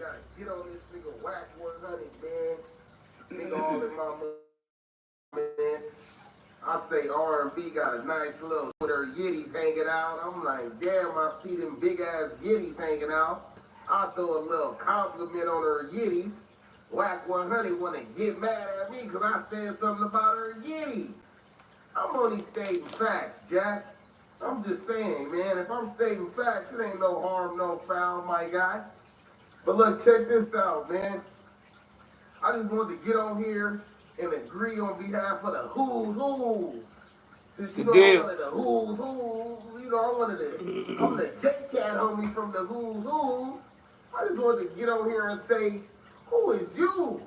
gotta get on this nigga Whack 100, man. Nigga all in my man. I say R&B got a nice little with her yitties hanging out. I'm like, damn, I see them big ass yitties hanging out. I throw a little compliment on her yitties. Whack 100 wanna get mad at me because I said something about her yitties. I'm only stating facts, Jack. I'm just saying, man, if I'm stating facts, it ain't no harm, no foul, my guy. But look, check this out, man. I just wanted to get on here and agree on behalf of the who's. Just, you know, I wanted the who's. You know, I'm the J-Cat homie from the who's. I just wanted to get on here and say, who is you?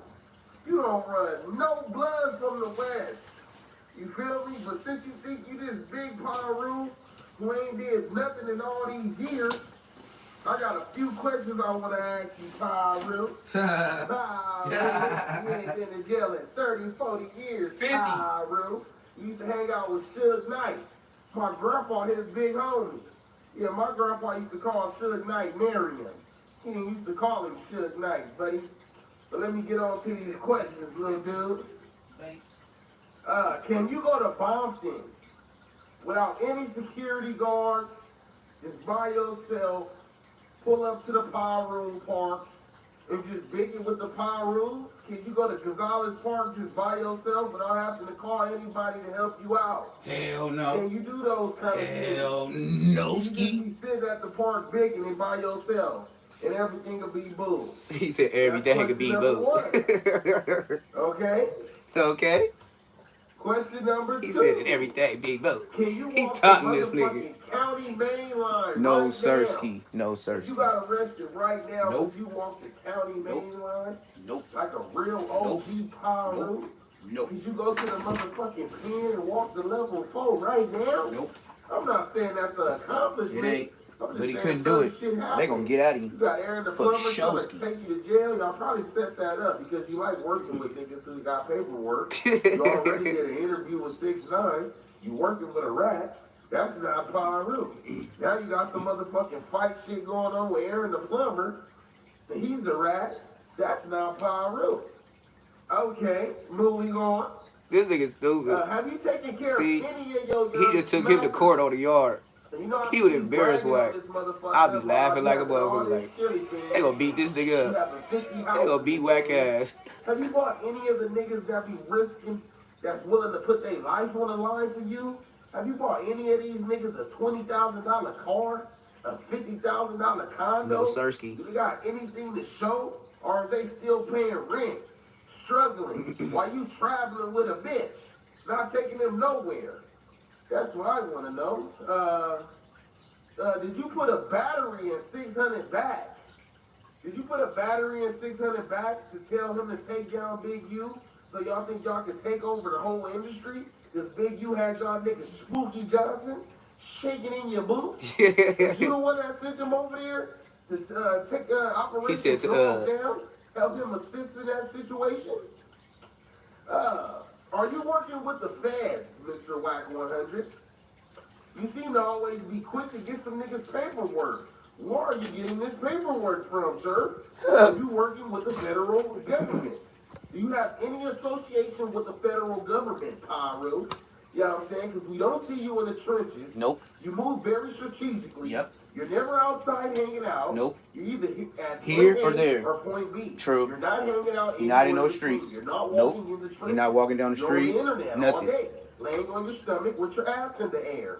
You don't run no blood from the West. You feel me? But since you think you this big Paru who ain't did nothing in all these years, I got a few questions I want to ask you, Paru. Paru, you ain't been in jail in 30, 40 years, 50. Paru. You used to hang out with Suge Knight. My grandpa, his big homie. Yeah, my grandpa used to call Suge Knight Marion. He didn't used to call him Suge Knight, buddy. But let me get on to these questions, little dude. Can you go to Bompton without any security guards, just by yourself, pull up to the Paru parks, and just big it with the Parus? Can you go to Gonzalez Park just by yourself without having to call anybody to help you out? Hell no. Can you do those kind of things? Hell no. You just be sitting at the park bigging it by yourself, and everything will be boo. He said everything could be boo. Okay? Okay. Question number 2. He said that everything big boo. Can you He walk taunting the this nigga. county main line No right sirski. now? No sirski. You got arrested right now. Nope. Would you walk the county main line? Nope. Like a real OG Paru? Nope. Could you go to the motherfucking pen and walk the level 4 right now? Nope. I'm not saying that's an accomplishment. It ain't. I'm just But he saying couldn't do it. shit They gonna get out of you. You got Aaron the For plumber trying to showski. take you to jail. Y'all probably set that up because you like working with niggas who got paperwork. You already did an interview with 6ix9ine. You working with a rat. That's not Paru. Now you got some motherfucking fight shit going on with Aaron the plumber. He's a rat. That's not Paru. Okay, moving on. This nigga stupid. Have you taken care of any of your He just took him to court on the yard. You know, He would embarrass Whack. I'll be laughing like a motherfucker. Like, they gonna beat this nigga up. They gonna beat Whack ass. Have you bought any of the niggas that be risking, that's willing to put their life on the line for you? Have you bought any of these niggas a $20,000 car? A $50,000 condo? No sirski. Do they got anything to show? Or are they still paying rent? Struggling while you traveling with a bitch? Not taking them nowhere? That's what I want to know. Did you put a battery in 600 back? Did you put a battery in 600 back to tell him to take down Big U? So y'all think y'all can take over the whole industry? Because Big U had y'all niggas Spooky Johnson shaking in your boots? You the one that sent them over there to take Operation He said down? Help him assist in that situation? Are you working with the feds, Mr. Whack 100? You seem to always be quick to get some niggas' paperwork. Where are you getting this paperwork from, sir? Are you working with the federal government? Do you have any association with the federal government, Paru? You know what I'm saying? Because we don't see you in the trenches. Nope. You move very strategically. Yep. You're never outside hanging out. Nope. You're either at here point or A there or point B. True. You're not hanging out. You're not in anywhere those streets. You're not walking in the trenches. You're not walking down the You're on streets. the internet Nothing. all day, laying on your stomach with your ass in the air.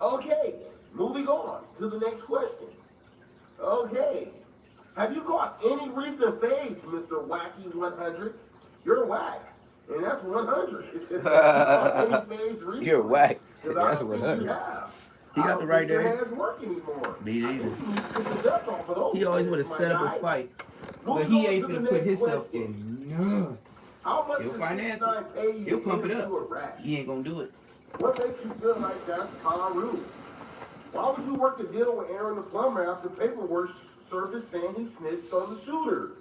Okay, moving on to the next question. Okay, have you caught any recent fades, Mr. Wacky 100? You're whack, and that's 100. You caught any fades recently? You're whack. That's That's 100. 100. He got the right there. there. Your hands work anymore. Me neither. Get the dust off of those He always want to things, set my up a guy. fight. But Moving he on ain't to the finna put next himself question. in none. How much He'll does finance 6ix9ine pay you He'll to pump it interview up. a rat? He ain't gonna do it. What makes you feel like that's Paru? Why would you work the deal with Aaron the plumber after paperwork surfaced saying he snitched on the shooter?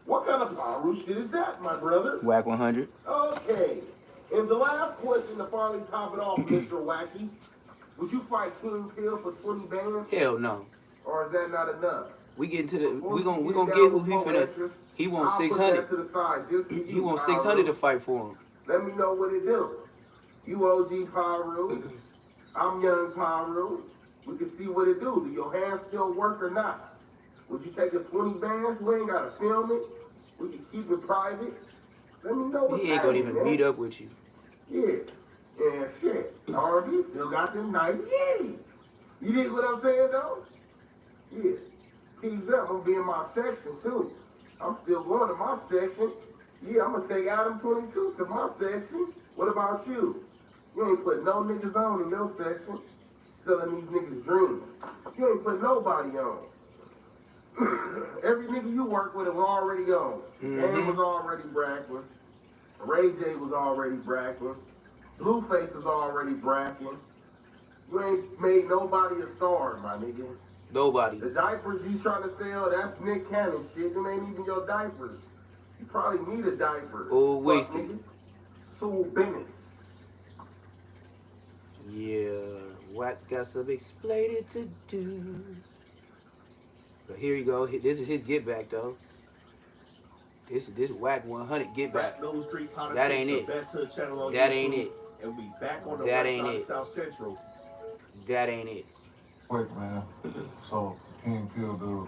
What kind of Paru shit is that, my brother? Whack 100. Okay. And the last question to finally top it off, Mr. Wacky. Would you fight King Pill for 20 bands? Hell no. Or is that not enough? We get into the Before we you gonna get get down who with he four finna. extras, He wants I'll put 600. that to the side just for you. He wants Pyru. 600 to fight for him. Let me know what it do. You OG Pyru. I'm young Pyru. We can see what it do. Do your hands still work or not? Would you take a 20 bands? We ain't gotta film it. We can keep it private. Let me know what's He ain't gonna happening, even man. meet up with you. Yeah. And shit. R&B still got them nice yitties. You dig what I'm saying though? Yeah. Peace up. I'm gonna be in my section too. I'm still going to my section. Yeah, I'm gonna take Adam 22 to my section. What about you? You ain't put no niggas on in your section. Selling these niggas dreams. You ain't put nobody on. Every nigga you work with was already on. Game was already bracking. Ray J was already bracking. Blueface was already bracking. You ain't made nobody a star, my nigga. Nobody. The diapers you trying to sell, that's Nick Cannon shit. Them ain't even your diapers. You probably need a diaper. Oh, Fuck, wasted. nigga. Sue Bennett. Yeah, Wack got some explaining to do. But here you go. This is his get back though. This Wack 100 get back. That ain't it. That ain't it. And we back on the That west ain't side it. of South Central. That ain't it. Quick, man. So, King Pill dude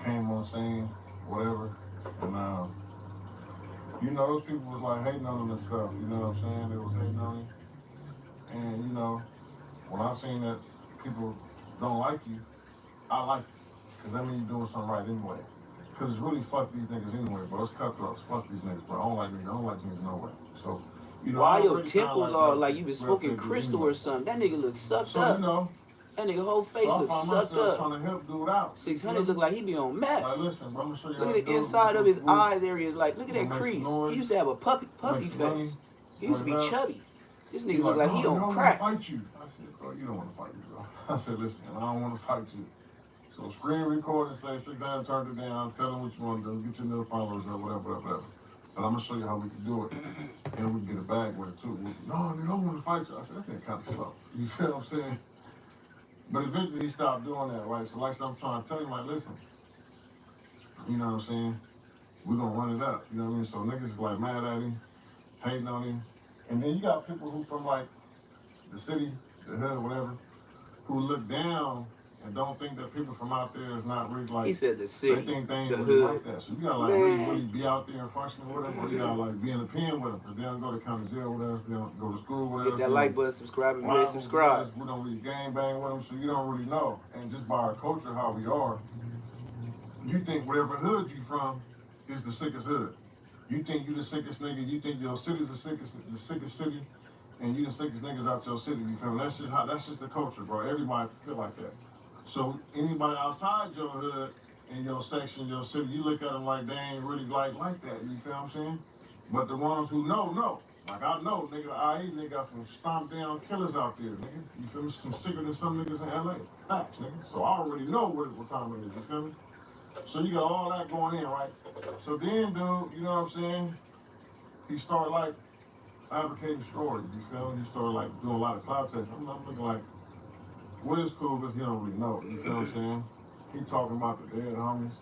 came on scene, whatever, and you know, those people was like hating on him and stuff, you know what I'm saying? They was hating on him. And, you know, when I seen that people don't like you, I like you. Because that means you're doing something right anyway. Because it's really fuck these niggas anyway, bro. It's cutthroats. Fuck these niggas, bro. I don't like niggas. I don't like niggas no way. So, you know, Why I your really temples kinda all them like you been smoking real crystal anyway. or something? That nigga look sucked So, up. you know, That nigga whole face so I look found sucked myself up. trying to help dude out. 600 look like he be on meth. Like, listen, bro, I'm gonna show you how Look to at the do it. inside of his We'll eyes areas. Like, look at that make some crease. noise, He used to have a puffy make some money, face. He used to be bring it up. chubby. This He's nigga look like he bro, I on don't crack. want to fight you. I said, bro, you don't want to fight me, bro. I said, listen, I don't want to fight you. So screen record and say, sit down, turn it down, tell them what you want to do, get your new followers up, whatever. But I'm going to show you how we can do it. And we can get a bag with it, too. No, they don't want to fight you. I said, that thing kind of slow. You feel what I'm saying? But eventually he stopped doing that, right? So like I'm trying to tell him, like, listen, you know what I'm saying? We're going to run it up. You know what I mean? So niggas is like mad at him, hating on him. And then you got people who from like the city, the hood, whatever, who look down and don't think that people from out there is not really like. He said the city, they think they ain't the really hood. like that. So you gotta like really be out there and function with them, or you gotta like be in the pen with them. Cause they don't go to county jail with us, they don't go to school with us. Hit that like button, subscribe if you ain't subscribed. We don't really gang bang with them, so you don't really know. And just by our culture, how we are, you think whatever hood you from is the sickest hood. You think you the sickest nigga, you think your city's the sickest city, and you the sickest niggas out your city, you feel me? That's just the culture, bro. Everybody feel like that. So anybody outside your hood, in your section, your city, you look at them like they ain't really like that, you feel what I'm saying? But the ones who know. Like I know, nigga, nigga got some stomped down killers out there, nigga. You feel me? Some sicker than some niggas in LA. Facts, nigga. So I already know what time it is, you feel me? So you got all that going in, right? So then, dude, you know what I'm saying? He started like fabricating stories, you feel me? He started like doing a lot of cloud testing. I'm looking like, what is cool because he don't really know, you feel what I'm saying? He talking about the dead homies,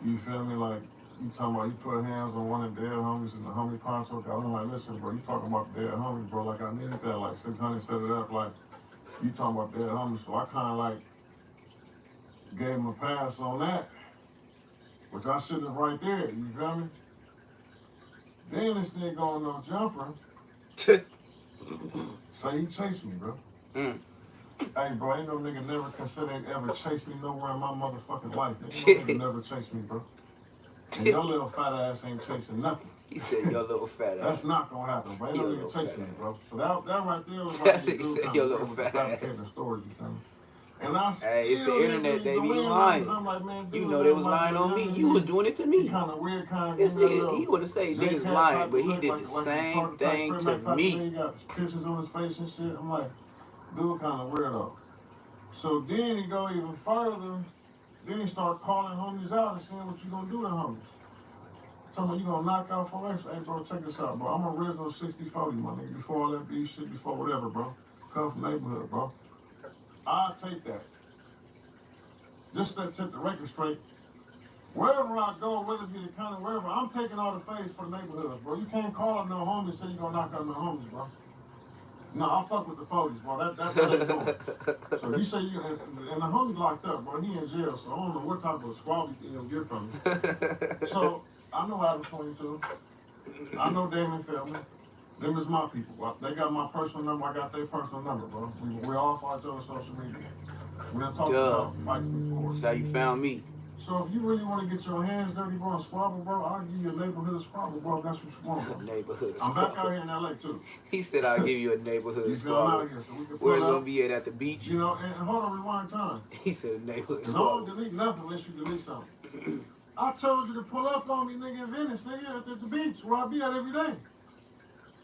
you feel me? Like, you talking about you put hands on one of the dead homies and the homie poncho got him like, listen, bro, you talking about the dead homies, bro, like I needed that, like 600 set it up, like, you talking about dead homies, so I kind of like gave him a pass on that, which I should have right there, you feel me? Then this nigga on no jumper, say he chased me, bro. Hey, bro, ain't no nigga never consider they ever chased me nowhere in my motherfucking life. Nigga, no nigga never chased me, bro. And your little fat ass ain't chasing nothing. He said, your little fat ass. That's not gonna happen, bro. Ain't no Your nigga chasing me, ass. bro. So that right there was That's like what he said, your little fat fabricating ass. stories, you feel me? And I still Hey, it's the internet, they be lying. I'm like, man, You dude, know they was man, lying like, on me. young You was nigga, doing it to he me. kind of weird, This nigga, he would have said niggas lying, but he did the same thing to me. He got pictures on his face and shit. I'm like, dude, kind of weirdo. So then he go even further. Then he start calling homies out and saying what you gonna do to homies. Tell me you gonna knock out 4X. Hey, bro, check this out, bro. I'm a original 60-40, my nigga. Before all that beef shit, before whatever, bro. Come from neighborhood, bro. I'll take that. just to set the record straight, wherever I go, whether it be the county, wherever, I'm taking all the face for the neighborhoods, bro. You can't call up no homies and say you gonna knock out no homies, bro. No, I fuck with the 40s, bro. That's what they doing. So you say you, and the homie locked up, bro. He in jail, so I don't know what type of squab you gonna get from me. So I know Adam 22. I know Damon Feldman. Them is my people. They got my personal number. I got their personal number, bro. We all follow each other on social media. We done talked about fights before. That's how you found me. So if you really want to get your hands dirty, bro, and squabble, bro, I'll give you a neighborhood squabble, bro. If that's what you want, bro. Neighborhood I'm squabble. back out here in LA too. He said I'll give you a neighborhood You squabble. out here, so we can Where's pull gonna up. be at the beach? You know, and hold on, rewind time. He said a neighborhood Cause I don't squabble. delete nothing unless you delete something. I told you to pull up on me, nigga, in Venice, nigga, at the beach where I be at every day.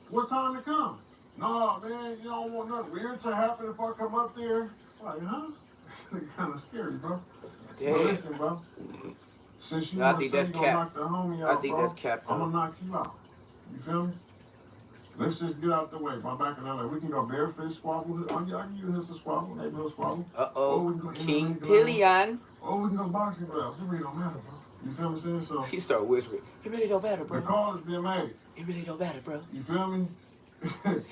What time to come? No, man, you don't want nothing weird to happen if I come up there. Like, huh? It's kind of scary, bro. Damn. But listen, bro. Since you No, I want to think say that's you gonna cap. knock the homie I out, think bro, that's cap, I'm though. gonna knock you out. You feel me? Let's just get out the way. I'm back in LA. We can go barefoot squabble. I can use a squabble, neighborhood squabble. King Pillion. Or we can go boxing gloves. It really don't matter, bro. You feel what I'm saying? So He started whispering. It really don't matter, bro. the call is being made. It really don't matter, bro. You feel me?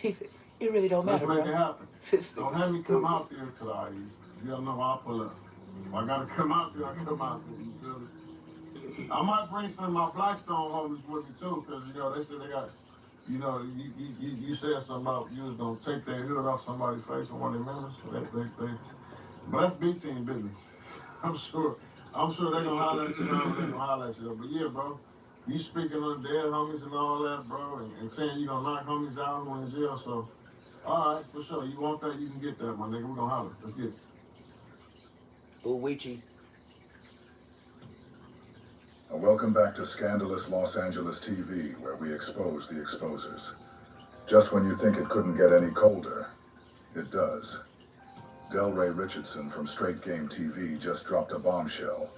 He said, it really don't Let's matter, make bro. it happen. This Don't nigga have me come stupid. out there to the IE. You don't know I'll pull up. If I gotta come out there, I come out there. You feel me? I might bring some of my Blackstone homies with me too, because you know they said they got, you know, you said something about you was gonna take that hood off somebody's face on one of their members. So but that's big team business. I'm sure they're gonna holler at you now, they're gonna holler at you. But yeah, bro, you speaking on dead homies and all that, bro, and saying you gonna knock homies out when in jail. So, all right, for sure. You want that, you can get that, my nigga. We're gonna holler. Let's get it. Uwichi. Welcome back to Scandalous Los Angeles TV, where we expose the exposers. Just when you think it couldn't get any colder, it does. Delray Richardson from Straight Game TV just dropped a bombshell,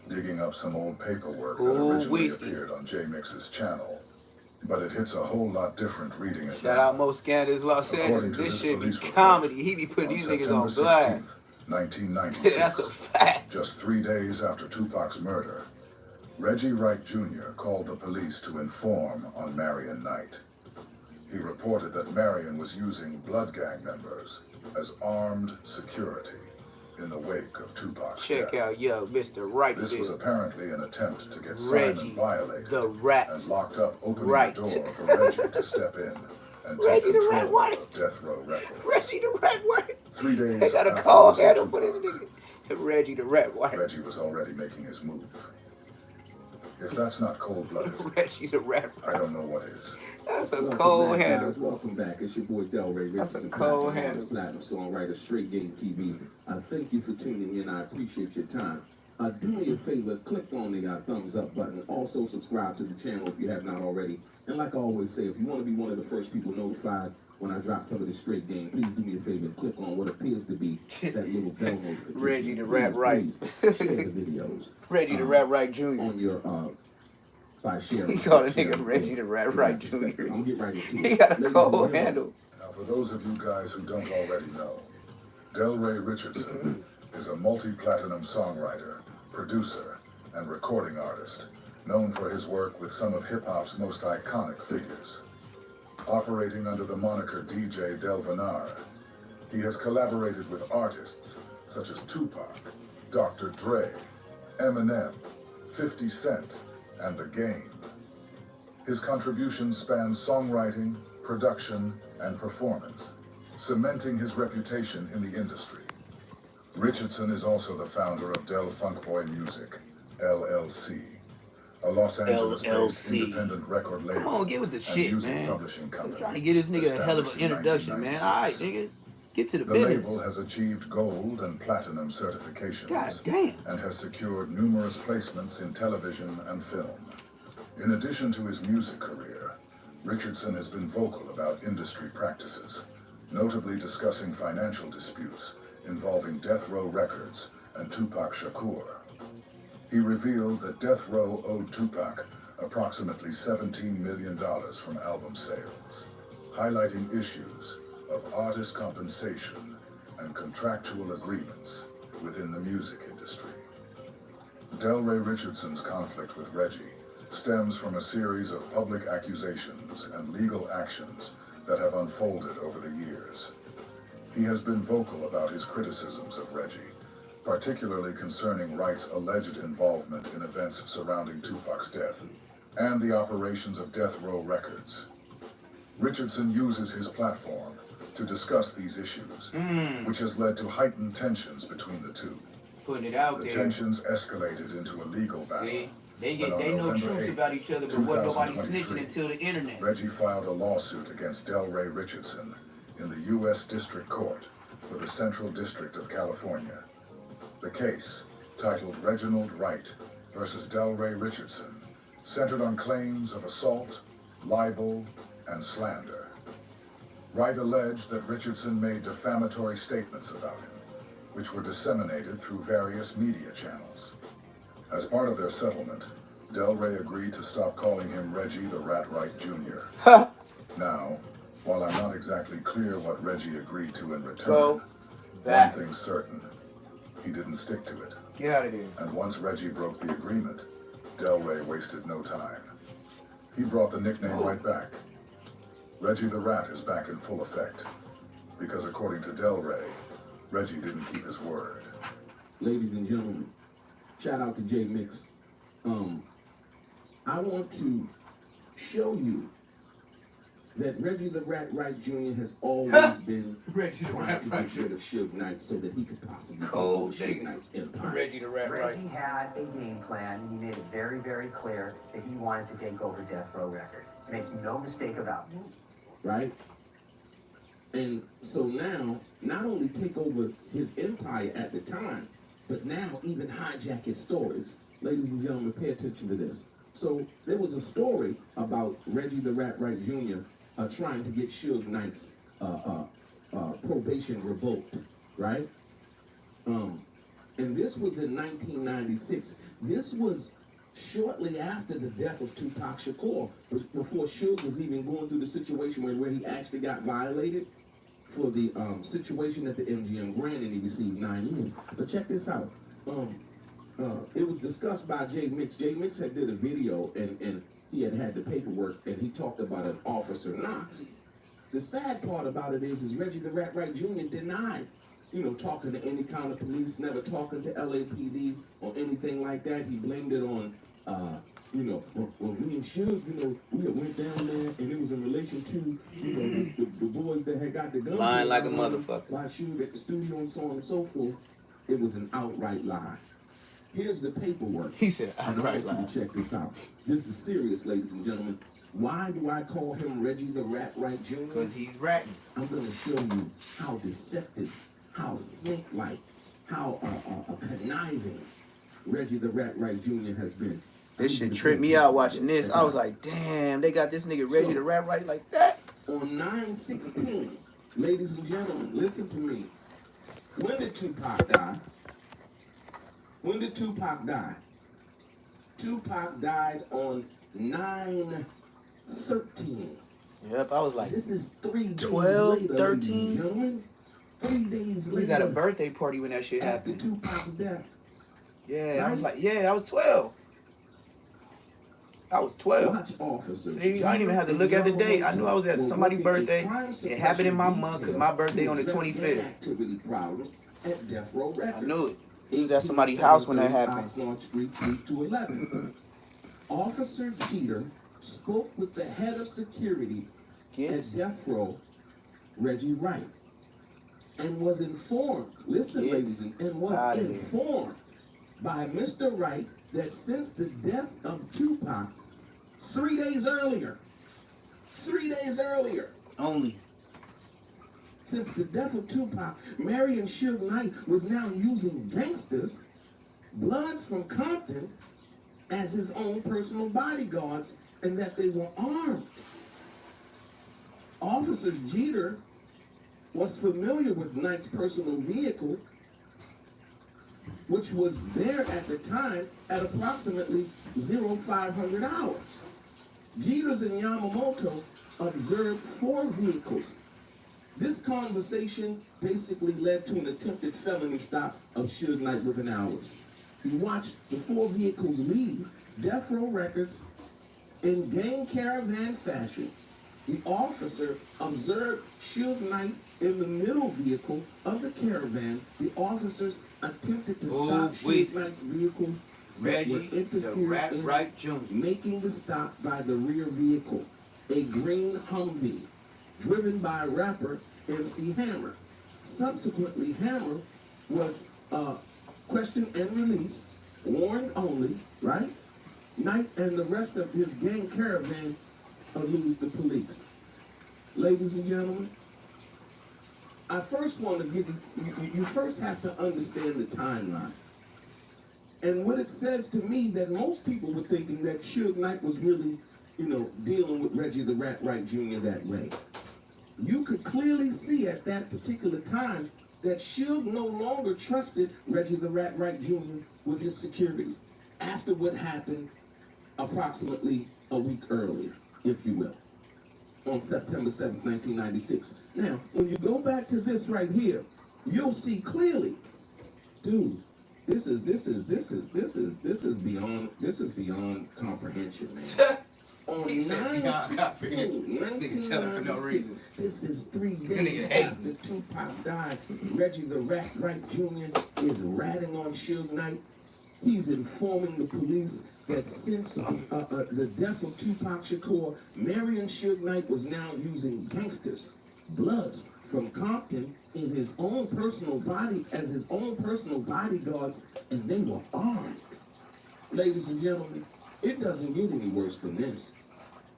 digging up some old paperwork that originally appeared on J-Mix's channel. But it hits a whole lot different reading it Shout now. out Mo Scandalous Los According Angeles. to This this shit be police report, comedy. He be putting these niggas September on blast. 16th, 1996, That's a fact. just 3 days after Tupac's murder, Reggie Wright Jr. called the police to inform on Marion Knight. He reported that Marion was using blood gang members as armed security in the wake of Tupac's Check death. out, yo, Mr. Right This was there. apparently an attempt to get Reggie, Simon violated the rat. and locked up, opening Right. the door for Reggie to step in and take Reggie the Rat control White. of Death Row Records. Reggie the Rat White. 3 days They got a after call losing handle for this Tupac, nigga. Reggie the Rat White. Reggie was already making his move. If that's not cold-blooded, Reggie the Rat I White. don't know what is. That's a Welcome cold back, handle. guys. Welcome back. It's your boy Delray That's a Richardson, cold platinum handle. artist, platinum songwriter, Straight Game TV. I thank you for tuning in. I appreciate your time. Do me a favor, click on the thumbs up button. Also subscribe to the channel if you have not already. And like I always say, if you want to be one of the first people notified when I drop some of this Straight Game, please do me a favor and click on what appears to be that little bell notification. Reggie the Rat Right. Please share the videos. Reggie the Rat Right Jr. On your by sharing. He called a sharing nigga Reggie the Rat Right Jr. I'm getting right into it. He got a Ladies and cold gentlemen, handle. Now, for those of you guys who don't already know, Delray Richardson is a multi-platinum songwriter, producer, and recording artist, known for his work with some of hip-hop's most iconic figures. Operating under the moniker DJ Delvenar, he has collaborated with artists such as Tupac, Dr. Dre, Eminem, 50 Cent, and The Game. His contributions span songwriting, production, and performance, cementing his reputation in the industry. Richardson is also the founder of Del Funk Boy Music, LLC, a Los Angeles-based LLC. independent record label Come on, get with the and shit, music man. publishing I'm company. trying to get this nigga a hell of an established in introduction, man. All right, 1996. nigga. Get to the The business. label has achieved gold and platinum certifications God damn. and has secured numerous placements in television and film. In addition to his music career, Richardson has been vocal about industry practices, notably discussing financial disputes involving Death Row Records and Tupac Shakur. He revealed that Death Row owed Tupac approximately $17 million from album sales, highlighting issues of artist compensation and contractual agreements within the music industry. Delray Richardson's conflict with Reggie stems from a series of public accusations and legal actions that have unfolded over the years. He has been vocal about his criticisms of Reggie, particularly concerning Wright's alleged involvement in events surrounding Tupac's death and the operations of Death Row Records. Richardson uses his platform to discuss these issues, which has led to heightened tensions between the two. Putting it out The there. tensions escalated into a legal battle. See? They when on know November truths 8th, about each other, but wasn't nobody 2023, snitching until the internet. Reggie filed a lawsuit against Delray Richardson in the U.S. District Court for the Central District of California. The case, titled Reginald Wright versus Delray Richardson, centered on claims of assault, libel, and slander. Wright alleged that Richardson made defamatory statements about him, which were disseminated through various media channels. As part of their settlement, Delray agreed to stop calling him Reggie the Rat Wright Jr. Now, while I'm not exactly clear what Reggie agreed to in return, one thing's certain: he didn't stick to it. Get out of here. And once Reggie broke the agreement, Delray wasted no time. He brought the nickname right back. Reggie the Rat is back in full effect, because according to Delray, Reggie didn't keep his word. Ladies and gentlemen, shout out to J Mix. I want to show you that Reggie the Rat Wright Jr. has always been Reggie the trying Rat to Wright get rid of Suge Knight so that he could possibly take Cold over Suge nigga. Knight's empire. Reggie the Rat Wright. Reggie had a game plan, and he made it very, very clear that he wanted to take over Death Row Records. Make no mistake about it. Right? And so now, not only take over his empire at the time, but now even hijack his stories. Ladies and gentlemen, pay attention to this. So there was a story about Reggie the Rat Wright Jr. Trying to get Suge Knight's probation revoked, right? And this was in 1996. This was shortly after the death of Tupac Shakur, before Suge was even going through the situation where he actually got violated for the situation at the MGM Grand, and he received 9 years. But check this out. It was discussed by J Mix. J Mix had did a video, and he had the paperwork, and he talked about an Officer Knox. The sad part about it is Reggie the Rat Wright Jr. denied, talking to any kind of police, never talking to LAPD or anything like that. He blamed it on, well, me and Suge, we had went down there, and it was in relation to, the boys that had got the gun. Lying like a motherfucker. Why Suge at the studio and so on and so forth. It was an outright lie. Here's the paperwork. He said, and I want you to check this out. This is serious, ladies and gentlemen. Why do I call him Reggie the Rat Wright Jr.? Because he's ratting. I'm going to show you how deceptive, how snake-like, how conniving Reggie the Rat Wright Jr. has been. This shit tripped me out watching this. I was like, damn, they got this nigga Reggie the Rat Wright like that? On 9/16, ladies and gentlemen, listen to me. When did Tupac die? When did Tupac die? Tupac died on 9/13. Yep, I was like, This is 3 days 12, later, 13. ladies and gentlemen. 3 days we later. got a birthday party when that shit After happened. Tupac's death. Yeah, I was like, I was 12. I was 12. Watch officers. See, I didn't even have to look at the date. I knew I was at somebody's birthday. It happened in my month because my birthday on the 25th. Activity problems at Death Row Records. I knew it. He was at somebody's house when that happened. Oxnard Street, Suite 211. Officer Jeter spoke with the head of security at Death Row, Reggie Wright, and was informed, ladies, and was informed by Mr. Wright that since the death of Tupac, 3 days earlier, Only. since the death of Tupac, Mary and Suge Knight was now using gangsters, Bloods from Compton, as his own personal bodyguards, and that they were armed. Officer Jeter was familiar with Knight's personal vehicle, which was there at the time at approximately 0500 hours. Jeters and Yamamoto observed 4 vehicles. This conversation basically led to an attempted felony stop of Suge Knight within hours. He watched the 4 vehicles leave Death Row Records in gang caravan fashion. The officer observed Suge Knight in the middle vehicle of the caravan. The officers attempted to stop Suge Knight's vehicle, but were Reggie, the interfered Rat in, Right Jr. making the stop by the rear vehicle, a green Humvee, driven by rapper MC Hammer. Subsequently, Hammer was questioned and released, warned only, right? Knight and the rest of his gang caravan elude the police. Ladies and gentlemen, I first want to give you first have to understand the timeline. And what it says to me that most people were thinking that Suge Knight was really, dealing with Reggie the Rat Wright Jr. that way. You could clearly see at that particular time that Suge no longer trusted Reggie the Rat Wright Jr. with his security after what happened approximately a week earlier, if you will, on September 7th, 1996. Now, when you go back to this right here, you'll see clearly, dude, this is beyond comprehension, man. On 9/16/1996, this is 3 days after Tupac died. Reggie the Rat Wright Jr. is ratting on Suge Knight. He's informing the police that since the death of Tupac Shakur, Marion Suge Knight was now using gangsters, Bloods from Compton, in his own personal body as his own personal bodyguards, and they were armed. Ladies and gentlemen, it doesn't get any worse than this.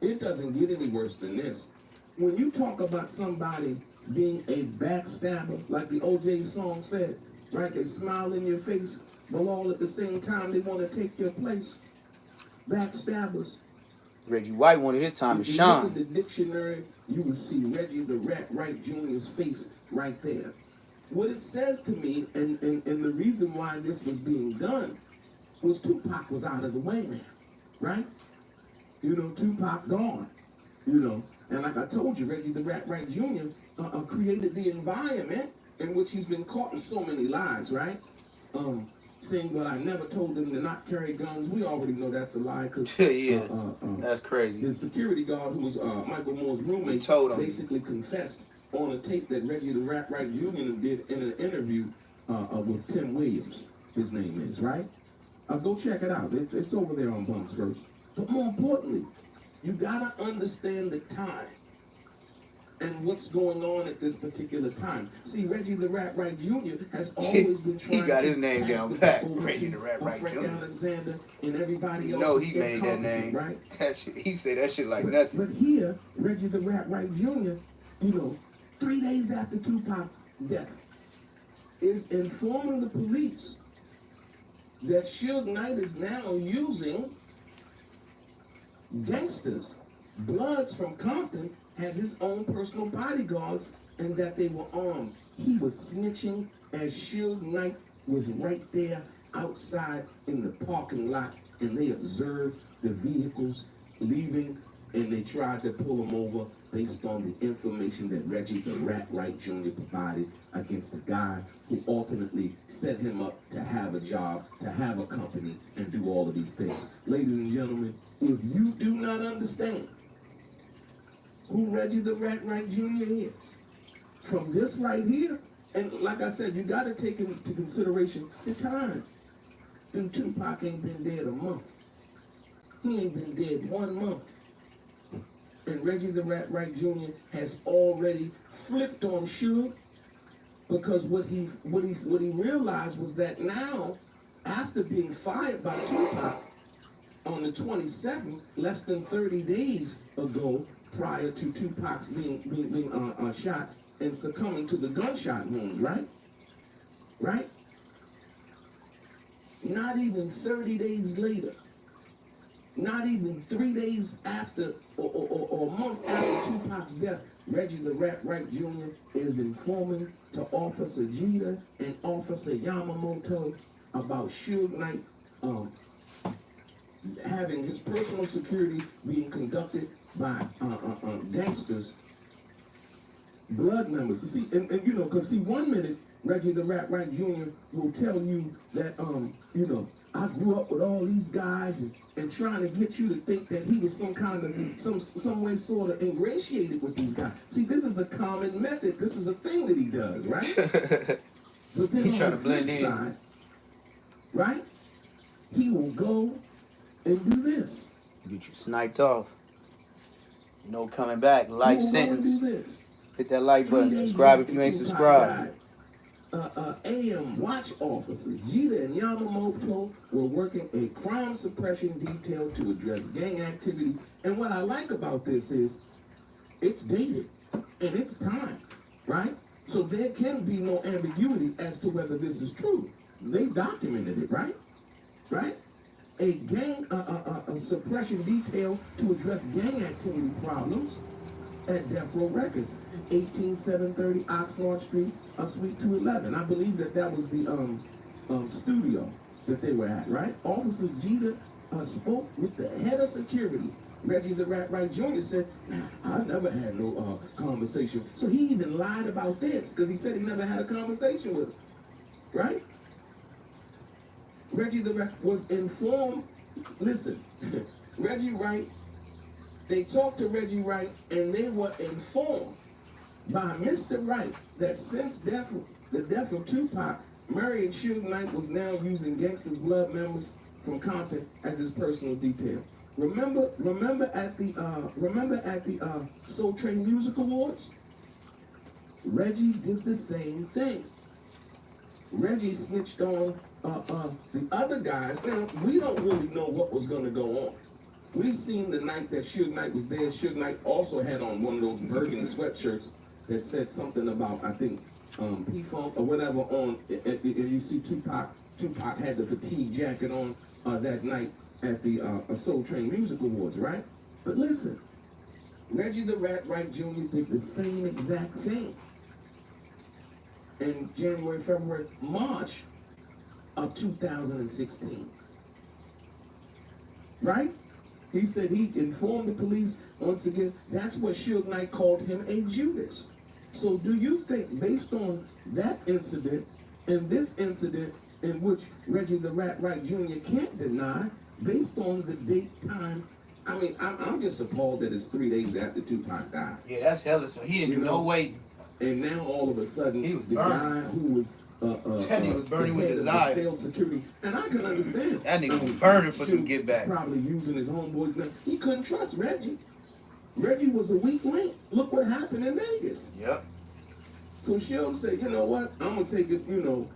It doesn't get any worse than this. When you talk about somebody being a backstabber, like the OJ song said, right? They smile in your face, but all at the same time they want to take your place. Backstabbers. Reggie White wanted his time to If you shine. look at the dictionary, you will see Reggie the Rat Wright Jr.'s face right there. What it says to me, and the reason why this was being done, was Tupac was out of the way now, right? Tupac gone, and like I told you, Reggie the Rat Wright Jr. Created the environment in which he's been caught in so many lies, right? Saying, well, I never told him to not carry guns. We already know that's a lie, because that's crazy. his security guard, who was Michael Moore's roommate, basically confessed on a tape that Reggie the Rat Wright Jr. did in an interview with Tim Williams, his name is, right? Go check it out. It's over there on Bumps First. But more importantly, you gotta understand the time and what's going on at this particular time. See, Reggie the Rat Wright Jr. has always been trying he got his to name pass down the pat. ball Reggie to the Rat Wright Frank Jr. Alexander and everybody else. No, was he made that name. right? That shit, he said that shit like nothing. But here, Reggie the Rat Wright Jr., 3 days after Tupac's death, is informing the police that Suge Knight is now using gangsters, Bloods from Compton, has his own personal bodyguards, and that they were armed. He was snitching as Suge Knight was right there outside in the parking lot, and they observed the vehicles leaving, and they tried to pull him over based on the information that Reggie the Rat Wright Jr. provided against the guy who ultimately set him up to have a job, to have a company, and do all of these things. Ladies and gentlemen, if you do not understand who Reggie the Rat Wright Jr. is, from this right here, and like I said, you got to take into consideration the time. Dude, Tupac ain't been dead a month. He ain't been dead 1 month. And Reggie the Rat Wright Jr. has already flipped on Suge, because what he realized was that now, after being fired by Tupac on the 27th, less than 30 days ago, prior to Tupac's being shot and succumbing to the gunshot wounds, right? Right? Not even 30 days later, not even 3 days after or a month after Tupac's death, Reggie the Rat Wright Jr. is informing to Officer Jeter and Officer Yamamoto about Suge Knight having his personal security being conducted by gangsters, Blood members. See, and because 1 minute Reggie the Rat Right Jr. will tell you that, you know, I grew up with all these guys and trying to get you to think that he was some kind of, some way sort of ingratiated with these guys. See, this is a common method. This is a thing that he does, right? But then He on trying the to blend flip in. side, right, he will go and do this. Get you sniped off. No coming back. Life He will sentence. go and do this. Hit that like 3 button. days Subscribe if after you ain't Tupac subscribed. died, AM watch officers, Jeter and Yamamoto, were working a crime suppression detail to address gang activity. And what I like about this is it's dated and it's time, right? So there can be no ambiguity as to whether this is true. They documented it, right? Right? A gang a suppression detail to address gang activity problems at Death Row Records, 18730 Oxnard Street, Suite 211. I believe that was the studio that they were at, right? Officer Jeter spoke with the head of security. Reggie the Rat Right Jr. said, I never had no conversation. So he even lied about this because he said he never had a conversation with him, right? Reggie the Rat was informed. Listen, Reggie Wright, they talked to Reggie Wright and they were informed by Mr. Wright that since the death of Tupac, Murray and Suge Knight was now using Gangsta's Blood members from Compton as his personal detail. Remember at the Soul Train Music Awards? Reggie did the same thing. Reggie snitched on the other guys. Now, we don't really know what was going to go on. We seen the night that Suge Knight was there. Suge Knight also had on one of those burgundy sweatshirts that said something about, I think, P-Funk or whatever on. And you see Tupac had the fatigue jacket on that night at the Soul Train Music Awards, right? But listen, Reggie the Rat Right Jr. did the same exact thing in January, February, March of 2016. Right? He said he informed the police, once again, that's what Suge Knight called him, a Judas. So do you think, based on that incident and this incident in which Reggie the Rat Right Jr. can't deny, based on the date, time, I mean, I'm just appalled that it's 3 days after Tupac died. Yeah, that's hella. So he didn't do no waiting. And now all of a sudden, He was the burning. guy who was He was burning with the head of desire. the sales security, and I can understand. That nigga was burning for some Suge get back. Probably using his homeboys. Now he couldn't trust Reggie. Reggie was a weak link. Look what happened in Vegas. Yep. So Suge said, you know what? I'm gonna take it, you know,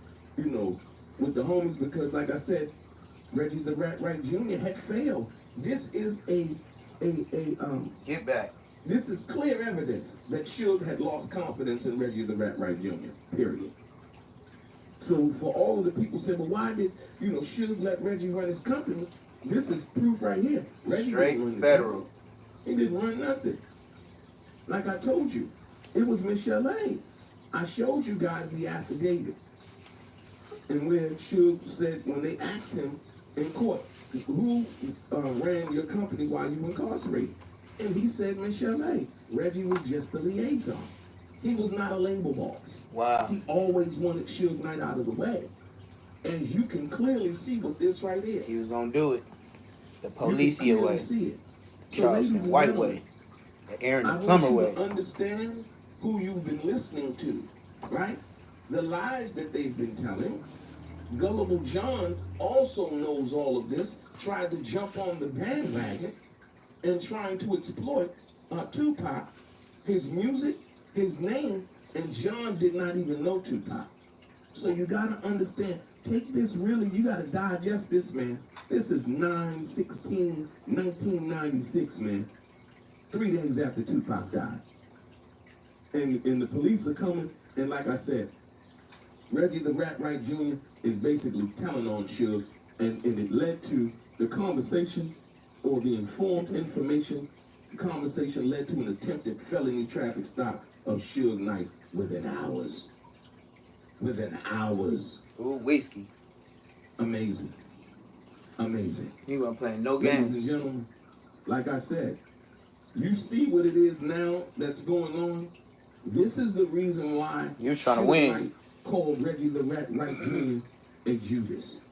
with the homies because, like I said, Reggie the Rat Right Jr. had failed. This is a Get back. This is clear evidence that Suge had lost confidence in Reggie the Rat Right Jr., period. So for all of the people say, well, why did, Suge let Reggie run his company? This is proof right here. Reggie Straight didn't run the federal. company. He didn't run nothing. Like I told you, it was Michelle A. I showed you guys the affidavit. And where Suge said, when they asked him in court, who ran your company while you were incarcerated? And he said, Michelle A. Reggie was just the liaison. He was not a label boss. Wow. He always wanted Suge Knight out of the way. As you can clearly see with this right here. He was gonna do it. The You can Policia clearly way. see it. So, Charles ladies and White gentlemen, way. The Aaron I the want Plumber you way. to understand who you've been listening to, right? The lies that they've been telling. Gullible John also knows all of this, tried to jump on the bandwagon and trying to exploit Tupac, his music, his name, and John did not even know Tupac. So you gotta understand, take this really, you gotta digest this, man. This is 9/16/1996, man. 3 days after Tupac died. And the police are coming, and like I said, Reggie the Rat Right Jr. is basically telling on Suge, and it led to the conversation, or the informed information. The conversation led to an attempted felony traffic stop of Suge Knight within hours. Within hours. Ooh, whiskey. Amazing. Amazing. He wasn't playing no Ladies games. and gentlemen, like I said, you see what it is now that's going on. This is the reason why You're trying to Suge win. Knight called Reggie the Rat Wright Jr. a Judas.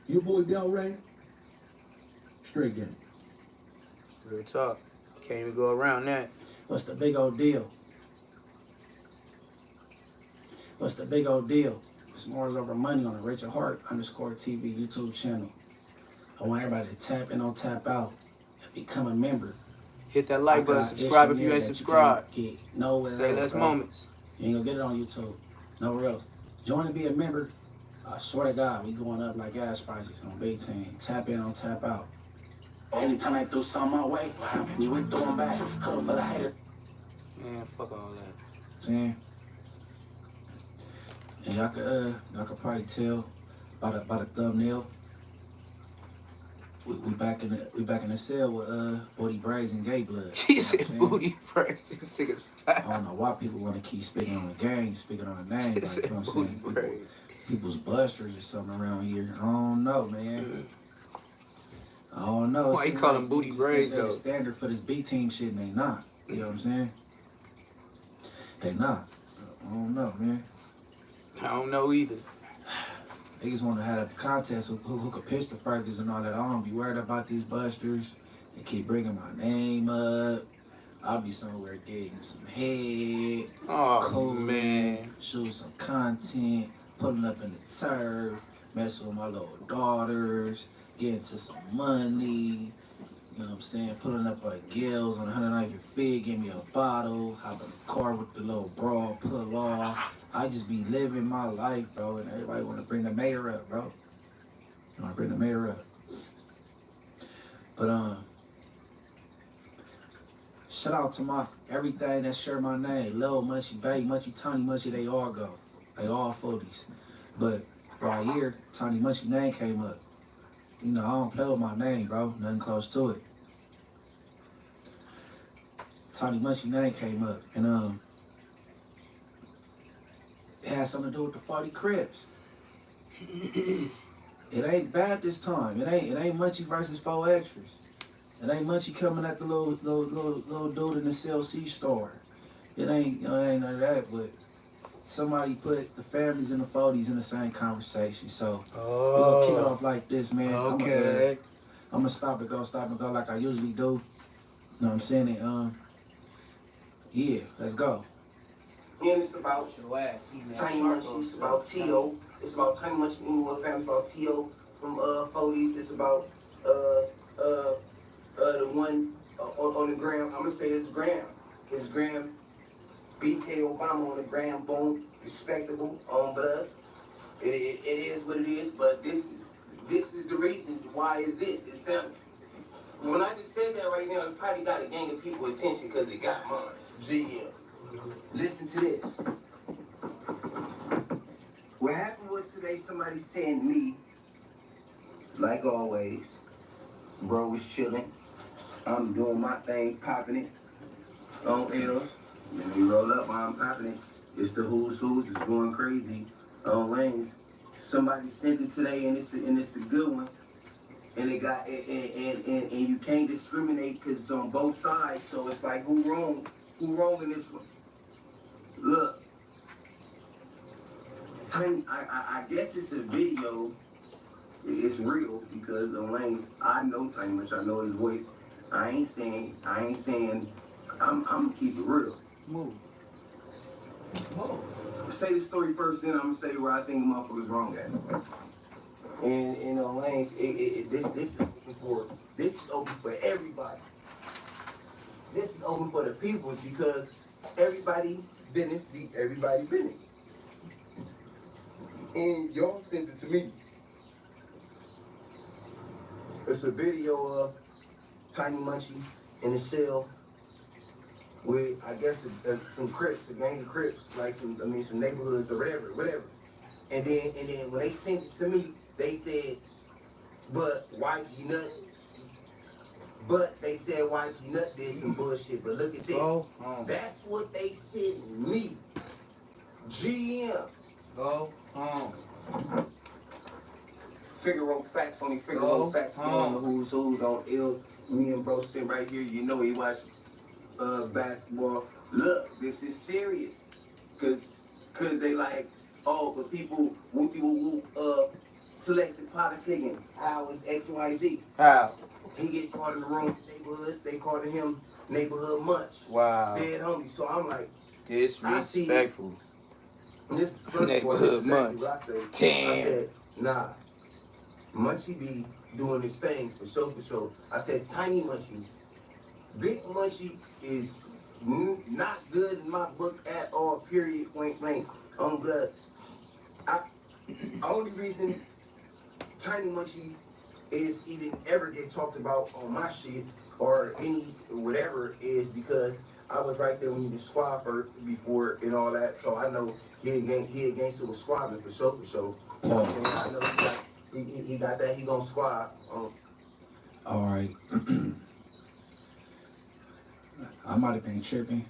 Your boy Del Rey, straight game. Real talk. Can't even go around that. What's the big old deal? What's the big old deal? It's Mars Over Money on the Richard Hart _TV YouTube channel. I want everybody to tap in on Tap Out and become a member. Hit that like button. Subscribe if you ain't subscribed. Get nowhere Say else, less bro. moments. You ain't gonna get it on YouTube. Nowhere else. Join and be a member. I swear to God, we going up like gas prices on Big Team. Tap in on Tap Out. Anytime I threw something my way, what happened? You went throwing back. Huddle for the hater. Man, fuck all that. Saying. And y'all could probably tell by the thumbnail. We back in the cell with Booty Braids and Gay Blood. He said booty press. This nigga's fat. I don't know why people want to keep speaking on the gang, speaking on the name. Like, you know what I'm saying? People's busters or something around here. I don't know, man. I don't know. Why you call them booty braids, though? They're the standard for this B team shit, and they not. You know what I'm saying? They not. I don't know, man. I don't know either. They just want to have a contest of who could pitch the furthest and all that. I don't be worried about these busters. They keep bringing my name up. I'll be somewhere getting some head. Oh, coding, man. shoot some content, pulling up in the turf, messing with my little daughters, getting to some money. You know what I'm saying? Pulling up at Gills on 190th Fig, give me a bottle, hop in the car with the little bra, pull off. I just be living my life, bro, and everybody want to bring the mayor up, bro. You want to bring the mayor up. But, shout out to my everything that share my name. Lil, Munchy, Bay, Munchy, Tiny Munchy, they all go. They all foodies. But right here, Tiny Munchy name came up. You know, I don't play with my name, bro. Nothing close to it. Tiny Munchy name came up. And it had something to do with the 40 Crips. It ain't bad this time. It ain't Munchy versus 4 Extras. It ain't Munchy coming at the little dude in the CLC store. It ain't none of that, but somebody put the families and the 40s in the same conversation. So we're gonna kick it off like this, man. Okay. I'm gonna stop and go like I usually do. You know what I'm saying? And, yeah, let's go. And it's about Tiny Munchy, it's about T.O. It's about Tiny Munchy, family, about T.O. from 40s. It's about the one on the gram. I'm gonna say his gram. His gram, BK Obama on the gram, boom, respectable, but us. It is what it is, but this is the reason why is this. It's sound. When I just said that right now, it probably got a gang of people attention because it got mine. GM. Listen to this. What happened was today somebody sent me, like always, bro was chilling. I'm doing my thing, popping it on L's. And we roll up while I'm popping it. It's the who's, it's going crazy on lanes. Somebody sent it today and it's a good one. And it got and you can't discriminate because it's on both sides. So it's like who wrong in this one? Look, Tiny, I guess it's a video. It's real because on lanes, I know Tiny Much, I know his voice. I ain't saying I'm gonna keep it real. Move. Say the story first, then I'm gonna say where I think the motherfucker's wrong at. And on lanes, this is open for everybody. This is open for the peoples because everybody business be everybody business. And y'all sent it to me. It's a video of Tiny Munchy in the cell with, I guess, some Crips, a gang of Crips, like some neighborhoods or whatever. And then when they sent it to me, they said, but YG Nut. But they said YG Nut did some bullshit. But look at this. That's what they sent me. GM. Go home. Figaro facts on facts on the who's on ills. Me and bro sitting right here. You know he watch basketball. look, this is serious. Cause they like, oh, but people whoopie whoop selective politicking. How is XYZ? How? He get caught in the wrong neighborhoods. They calling him neighborhood munch. Wow. Dead homie. So I'm like, Disrespectful. this is first Neighborhood of all, this is exactly munch. what I said. Damn. I said, nah, Munchie be doing his thing for sure. I said, Tiny Munchie, Big Munchie is not good in my book at all, period, point blank, on blood. Only reason Tiny Munchie is even ever get talked about on my shit or any whatever is because I was right there when he was squad first before and all that, so I know he against the squabbling for sure. You know what I'm saying? I know he got that, he gonna squad. All right. I might have been tripping. You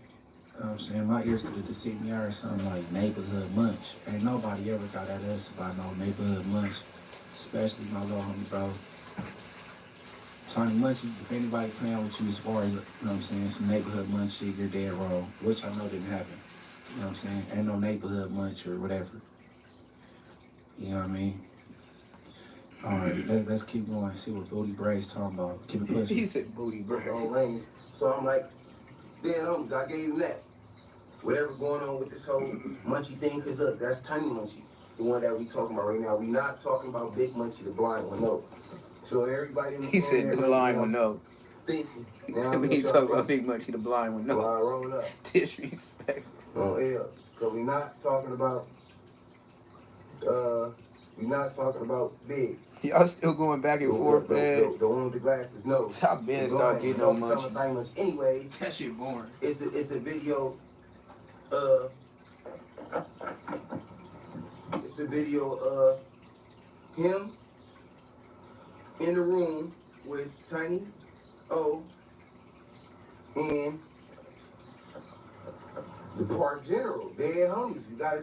know what I'm saying? My ears could have deceived me. I heard something like neighborhood munch. Ain't nobody ever got at us about no neighborhood munch. Especially my little homie, bro. Tiny Munchie, if anybody playing with you as far as, you know what I'm saying, some neighborhood munch shit, you're dead wrong. Which I know didn't happen. You know what I'm saying? Ain't no neighborhood munch or whatever. You know what I mean? All right, let's keep going. See what Booty Bray's talking about. Keep it pushing. He said booty break. On range. So I'm like, dead homies, I gave him that. Whatever going on with this whole Munchie thing, because look, that's Tiny Munchie, the one that we talking about right now. We not talking about Big Munchie, the blind one, no. So everybody in the He said the blind one, no. Thinking. When he talk about Big Munchie, the blind one, no. Well, I roll up. Disrespectful. On L. So we not talking about, Big. Y'all still going back and forth, man. The one with the glasses, no. Top Ben start getting on Munchie. Tiny Munchie. Anyways, That shit boring. it's a video of him in the room with Tiny O and the park general. Dead homies. You gotta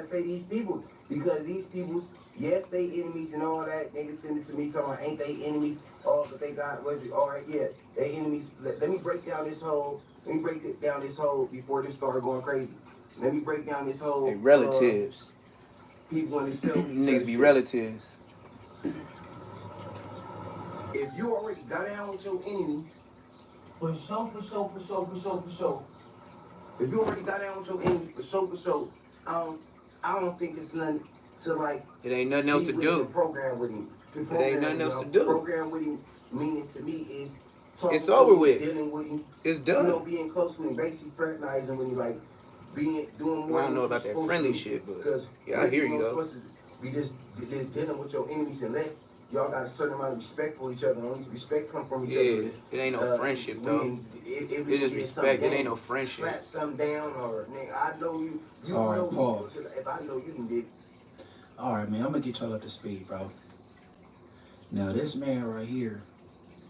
say these people because these people, yes, they enemies and all that. Niggas send it to me talking about ain't they enemies? Oh, but they got all right, yeah, they enemies. Let me break down this whole. Let me break it down this whole before this started going crazy. Let me break down this whole. They relatives. People in the cell. Niggas be relatives. If you already got down with your enemy, for sure. If you already got down with your enemy, for sure. I don't think it's nothing to like. It ain't nothing else to do. Program with him. It ain't nothing else to do. Program with him, meaning to me is talking It's over him, with. dealing with him. It's done. You know, being close with him, basically fraternizing with him, like doing more. I don't know about that friendly shit, but yeah, I hear you though. Supposed to be just dealing with your enemies unless y'all got a certain amount of respect for each other. Only respect come from each other. Yeah, it ain't no friendship though. It's just respect. It ain't no friendship. Slap something down or nigga, I know you. You All right, know pause. me. If I know you, can did. All right, man, I'm gonna get y'all up to speed, bro. Now, this man right here,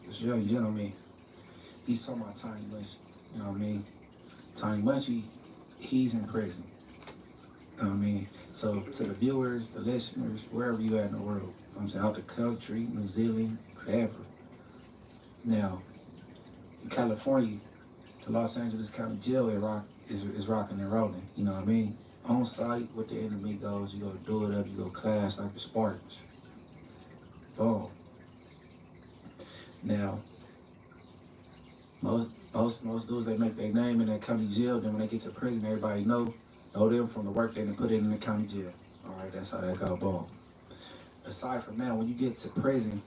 this young gentleman, he's talking about Tiny Munchie. You know what I mean? Tiny Munchie, he's in prison. You know what I mean? So, to the viewers, the listeners, wherever you at in the world, you know what I'm saying, out the country, New Zealand, whatever. Now, in California, the Los Angeles County Jail is rocking and rolling. You know what I mean? On site, with the enemy goes, you go do it up, you go clash like the Spartans. Boom. Now, most dudes, they make their name in that county jail. Then when they get to prison, everybody know them from the work they done put in the county jail. All right, that's how that go. Boom. Aside from that, when you get to prison,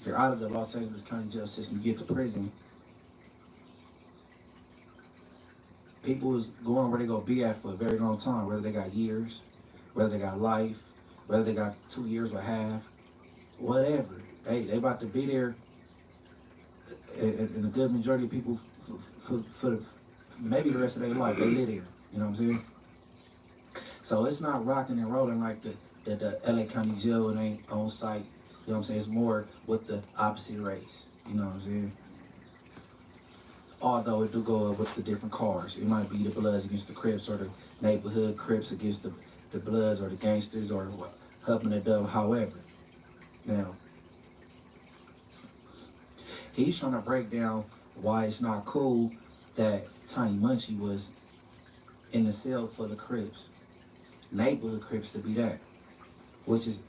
you're out of the Los Angeles County jail system. You get to prison. People is going where they gonna be at for a very long time, whether they got years, whether they got life, whether they got 2 years or half, whatever. They about to be there, and a good majority of people for maybe the rest of their life, they live there. You know what I'm saying? So it's not rocking and rolling like the LA County Jail. It ain't on site. You know what I'm saying? It's more with the opposite race. You know what I'm saying? Although it do go up with the different cars. It might be the Bloods against the Crips or the neighborhood Crips against the Bloods or the gangsters or helping the dub, however. Now, he's trying to break down why it's not cool that Tiny Munchie was in the cell for the Crips, neighborhood Crips to be that, which is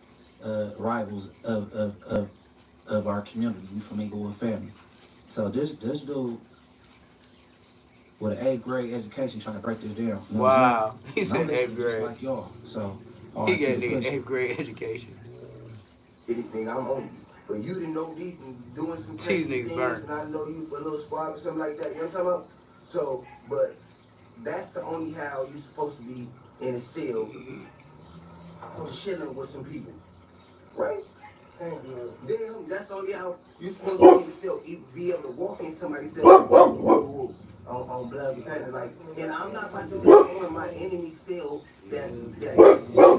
rivals of our community. You from Inglewood family. So this dude with an 8th grade education trying to break this down. You know Wow. He what I'm saying? And I'm said 8th listening just grade. like y'all. So He keep got it an pushing. 8th grade education. Anything, I'm on you. But you didn't know me from doing some These crazy niggas things, burnt. and I know you for a little squab or something like that. You know what I'm talking about? So, but that's the only how you're supposed to be in a cell, chilling with some people, right? Then that's only how you're supposed to be in the cell, be able to walk in somebody's cell on blood beside like. And I'm not about to go in my enemy cell. That's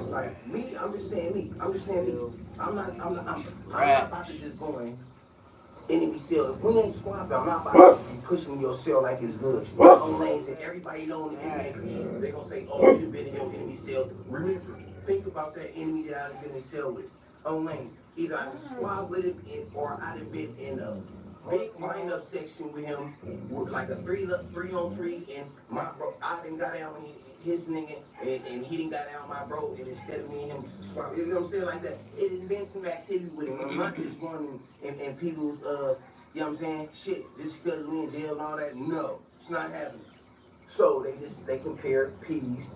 like me. I'm just saying me. I'm just saying me. I'm not about to just go in enemy cell. If we ain't squabbed, I'm not about to be pushing your cell like it's good. On lanes and everybody know on the internet, they gonna say, oh, you done been in your enemy cell. Remember, think about that enemy that I've been in cell with. On lanes. Either I done squad with him or I done been in a big lineup section with him with like a 3-on-3 and my bro, I done got down his nigga and he done got down my bro and instead of me and him squad, you know what I'm saying, like that, it has been some activity with him. I'm not just going in people's you know what I'm saying, shit, just because we in jail and all that. No, it's not happening. So they compared Peace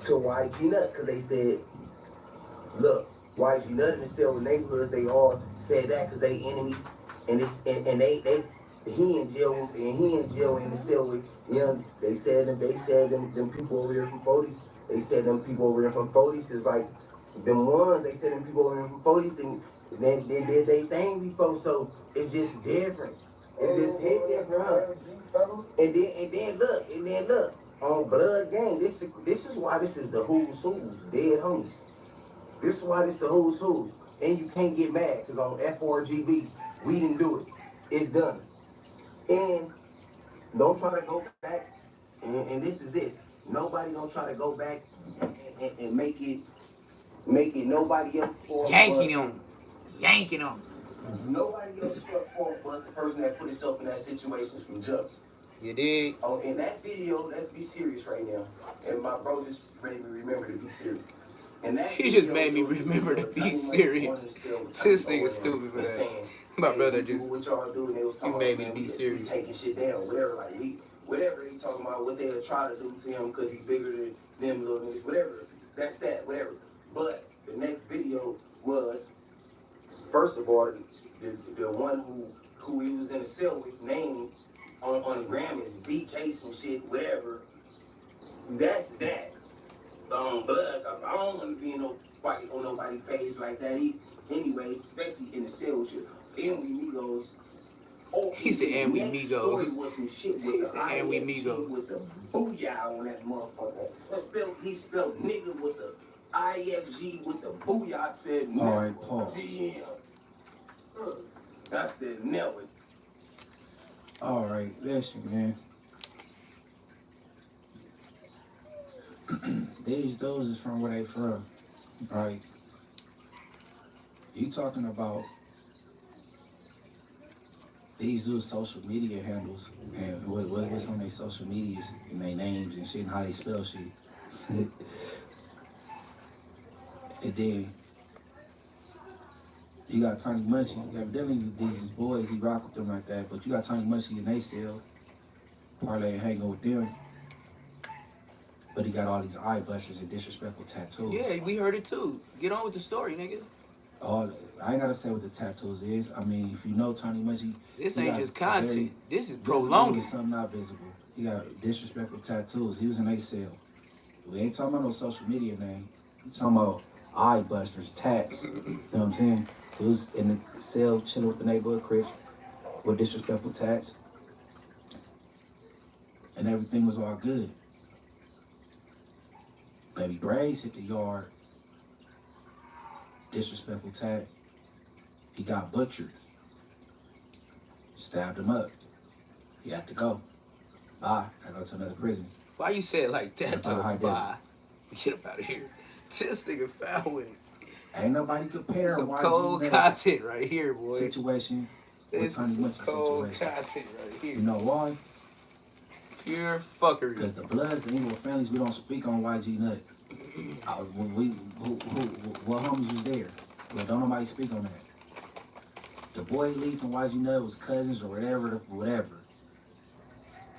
to YG Nut because they said, look, YG Nut in the cell with neighborhoods, they all said that because they enemies, and he in jail in the cell with young. They said them people over there from 40s. They said them people over there from 40s is like them ones. They said them people over there from 40s and they did they thing before, so it's just different. It's just hit different, huh? And then look on Blood Gang. This is why this is the who's dead homies. This is why this the who's. And you can't get mad, because on F4GB, we didn't do it. It's done. And don't try to go back, and this is this. Nobody don't try to go back and make it nobody else fault. Yanking him. Nobody else fault but the person that put himself in that situation from jump. You did? Oh, in that video, let's be serious right now. And my bro just made me remember to be serious. He just made me remember to be serious. This nigga stupid for that. My brother just, what y'all do, and they was he talking made about, me to man, be we serious. taking shit down, whatever, like whatever they talking about, what they'll try to do to him because he's bigger than them little niggas, whatever. That's that, whatever. But the next video was, first of all, the one who he was in a cell with, named on the gram is BK some shit, whatever. That's that. Bloods. I don't want to be on nobody's page like that. Anyways, especially in the cell with you. And we Migos. Oh, He said, and we next story Migos. was some shit with He the said, and we IFG Migos. with the booyah on that motherfucker. He spelled nigga with the IFG with the booyah. I said never. All right, pause. Yeah. I said never. All right, listen, man. These dudes is from where they from, right? You talking about these dudes' social media handles and what's on their social medias and their names and shit and how they spell shit. And then you got Tiny Munchie. Evidently these boys, he rock with them like that, but you got Tiny Munchie in they cell, parlay and hanging with them. But he got all these eye busters and disrespectful tattoos. Yeah, we heard it too. Get on with the story, nigga. I ain't gotta say what the tattoos is. I mean, if you know Tiny Munchie, This ain't just content. This is prolonging. Something not visible. He got disrespectful tattoos. He was in a cell. We ain't talking about no social media name. We talking about eye busters, tats. You know what I'm saying? He was in the cell chilling with the neighborhood Crips with disrespectful tats. And everything was all good. Baby Braves hit the yard. Disrespectful tat. He got butchered. Stabbed him up. He had to go. Bye. I go to another prison. Why you say it like that, though? Bye. Bye. Get up out of here. This nigga foul with it. Ain't nobody comparing Some YG cold Nut content right here, boy. situation with This Tiny is some Munchie cold situation. content right here. You know why? Pure fuckery. Because the Bloods, the Evil Families, we don't speak on YG Nut. What homies was there? Well, don't nobody speak on that. The boy Leaf and YG Nut was cousins or whatever.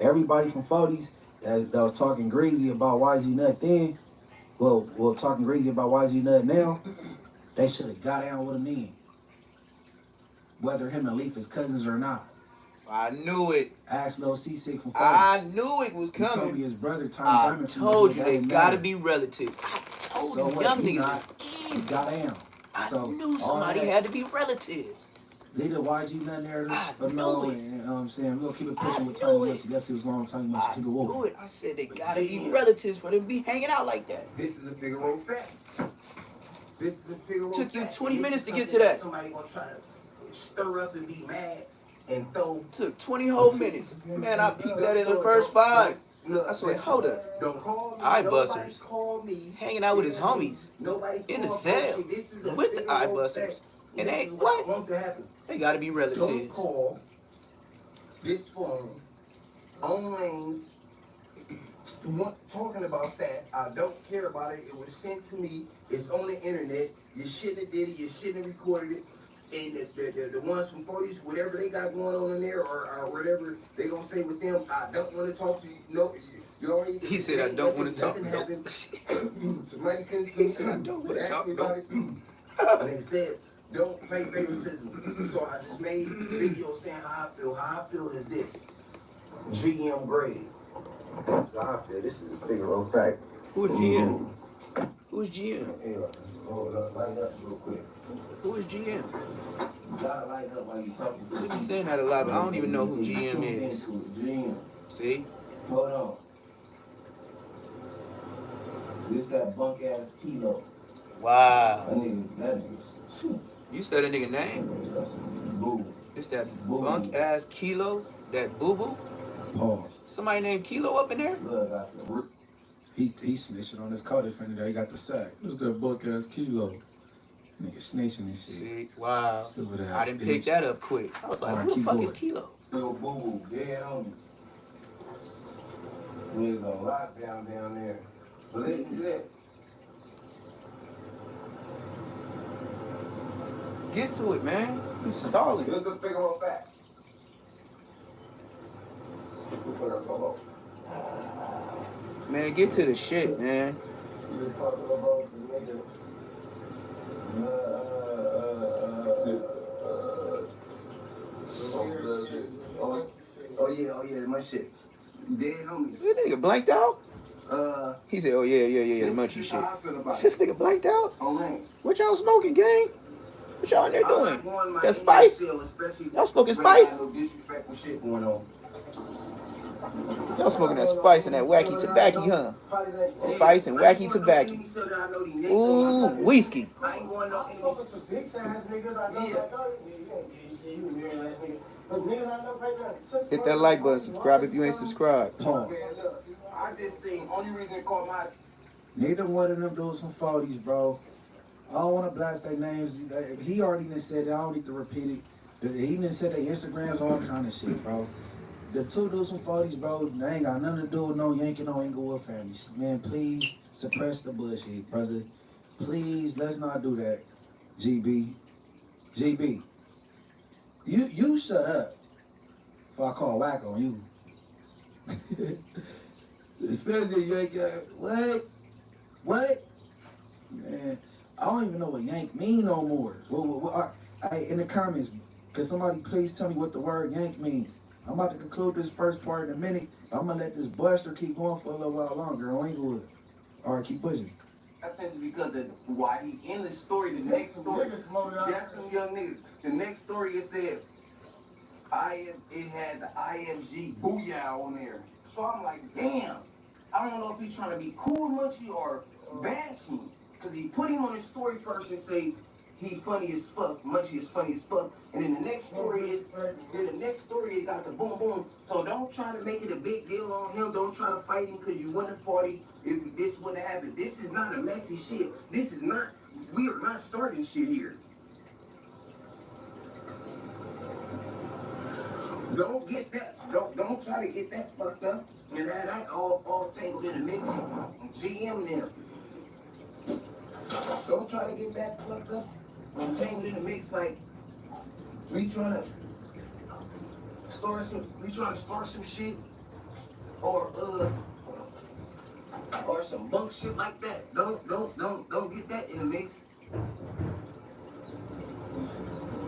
Everybody from 40s that was talking greasy about YG Nut then, well, talking greasy about YG Nut now, they should have got down with him then. Whether him and Leaf is cousins or not. I knew it. Ask Lil C6 from 40. I knew it was He told coming. me his brother Tommy I Diamond told you they gotta be relatives. I told So you what? young He niggas is He easy. got down. I So, knew all somebody that- had to be relatives. Leave the YG Nut narrative I alone, knew it. and you know what I'm saying? We're gonna keep it pushing with I Tiny knew Munchie. Let's see what's wrong with Tiny Munchie. I Keep it knew moving. it. I said they gotta be relatives for them to be hanging out like that. This is a Figaro fact. This is a Figaro fact. Took you 20 This minutes is to get to something that. Somebody gonna try to stir up and be mad and throw. Took 20 whole minutes. Man, I peeped that in the first 5. Look, I swear, listen, hold up. Don't call me. Eye Nobody busters. call me. Hanging out with his homies. Nobody In the call cell. me. This is a With the Figaro eye busters. fact. And This they, is what? I want to happen. They gotta be Don't relatives. call this phone on lanes talking about that. I don't care about it. It was sent to me. It's on the internet. You shouldn't have did it. You shouldn't have recorded it. And the ones from 40s, whatever they got going on in there or whatever they gonna say with them, I don't want to talk to you. No, you already. He said, I don't want to talk. Nothing happened. Somebody sent it to He me. said, I don't want to asked talk. me about it. And they said, don't play favoritism. So I just made videos saying how I feel. How I feel is this. GM grade. That's how I feel. This is a Figaro fact. Who is GM? Who's GM? Hey, hold up, light up real quick. Who is GM? You gotta light up while you talking to They be saying that a lot, but I don't even know who GM is. GM. See? Hold on. This that bunk ass Kilo. Wow. That nigga. You said a nigga name? Boo. It's that bunk ass Kilo, that boo boo. Pause. Somebody named Kilo up in there? Look, I feel He snitching on his co-defender there. He got the sack. What's that buck ass Kilo? Nigga snitching and shit. See? Wow. Stupid ass I didn't pick bitch. that up quick. I was like, Alright, who the keep fuck going. is Kilo? little boo boo dead on me. Niggas on lockdown down there. But listen to that. Get to it, man. You stalling. This is a Figaro fact. Man, get to the shit, man. You was talking about the nigga. Oh yeah, my shit. Dead homies. This nigga blanked out? Uh, He said, oh yeah, the this munchy is shit. how I feel about This nigga blanked out? on lane. What y'all smoking, gang? What y'all in there I'm doing? not going my That spice? NSL, especially Y'all smoking when I spice? got no disrespectful shit going on. Y'all smoking that spice and that wacky tobacco, huh? Spice and wacky tobacco. Ooh, whiskey. I ain't going no enemies. Hit that like button, subscribe if you ain't subscribed. Pause. Look, I just seen only reason they call my Neither one of them dudes from 40s, bro. I don't want to blast their names. He already done said it. I don't need to repeat it. He done said their Instagrams, all kind of shit, bro. The two dudes from 40s, bro, they ain't got nothing to do with no Yankee, no Inglewood families. Man, please suppress the bullshit, brother. Please, let's not do that. GB. GB. You shut up before I call whack on you. Especially if you ain't got, what? Man, I don't even know what yank mean no more. In the comments, can somebody please tell me what the word yank mean? I'm about to conclude this first part in a minute. I'm gonna let this buster keep going for a little while longer on Inglewood. All right, keep pushing. attention because of why he in the story. The next story, that's some young niggas. The next story it said, it had the IFG Booyah on there. So I'm like, damn. I don't know if he's trying to be cool with Munchie or bash him. Because he put him on his story first and say, he funny as fuck, Munchie is funny as fuck. And then the next story it got the boom boom. So don't try to make it a big deal on him. Don't try to fight him because you won the party if this would have happened. This is not a messy shit. This is not, we are not starting shit here. Don't get that, don't try to get that fucked up. And that all tangled in the mix. And GM them. Don't try to get that fucked up and tangled in the mix like we trying to start some shit or some bunk shit like that. Don't get that in the mix.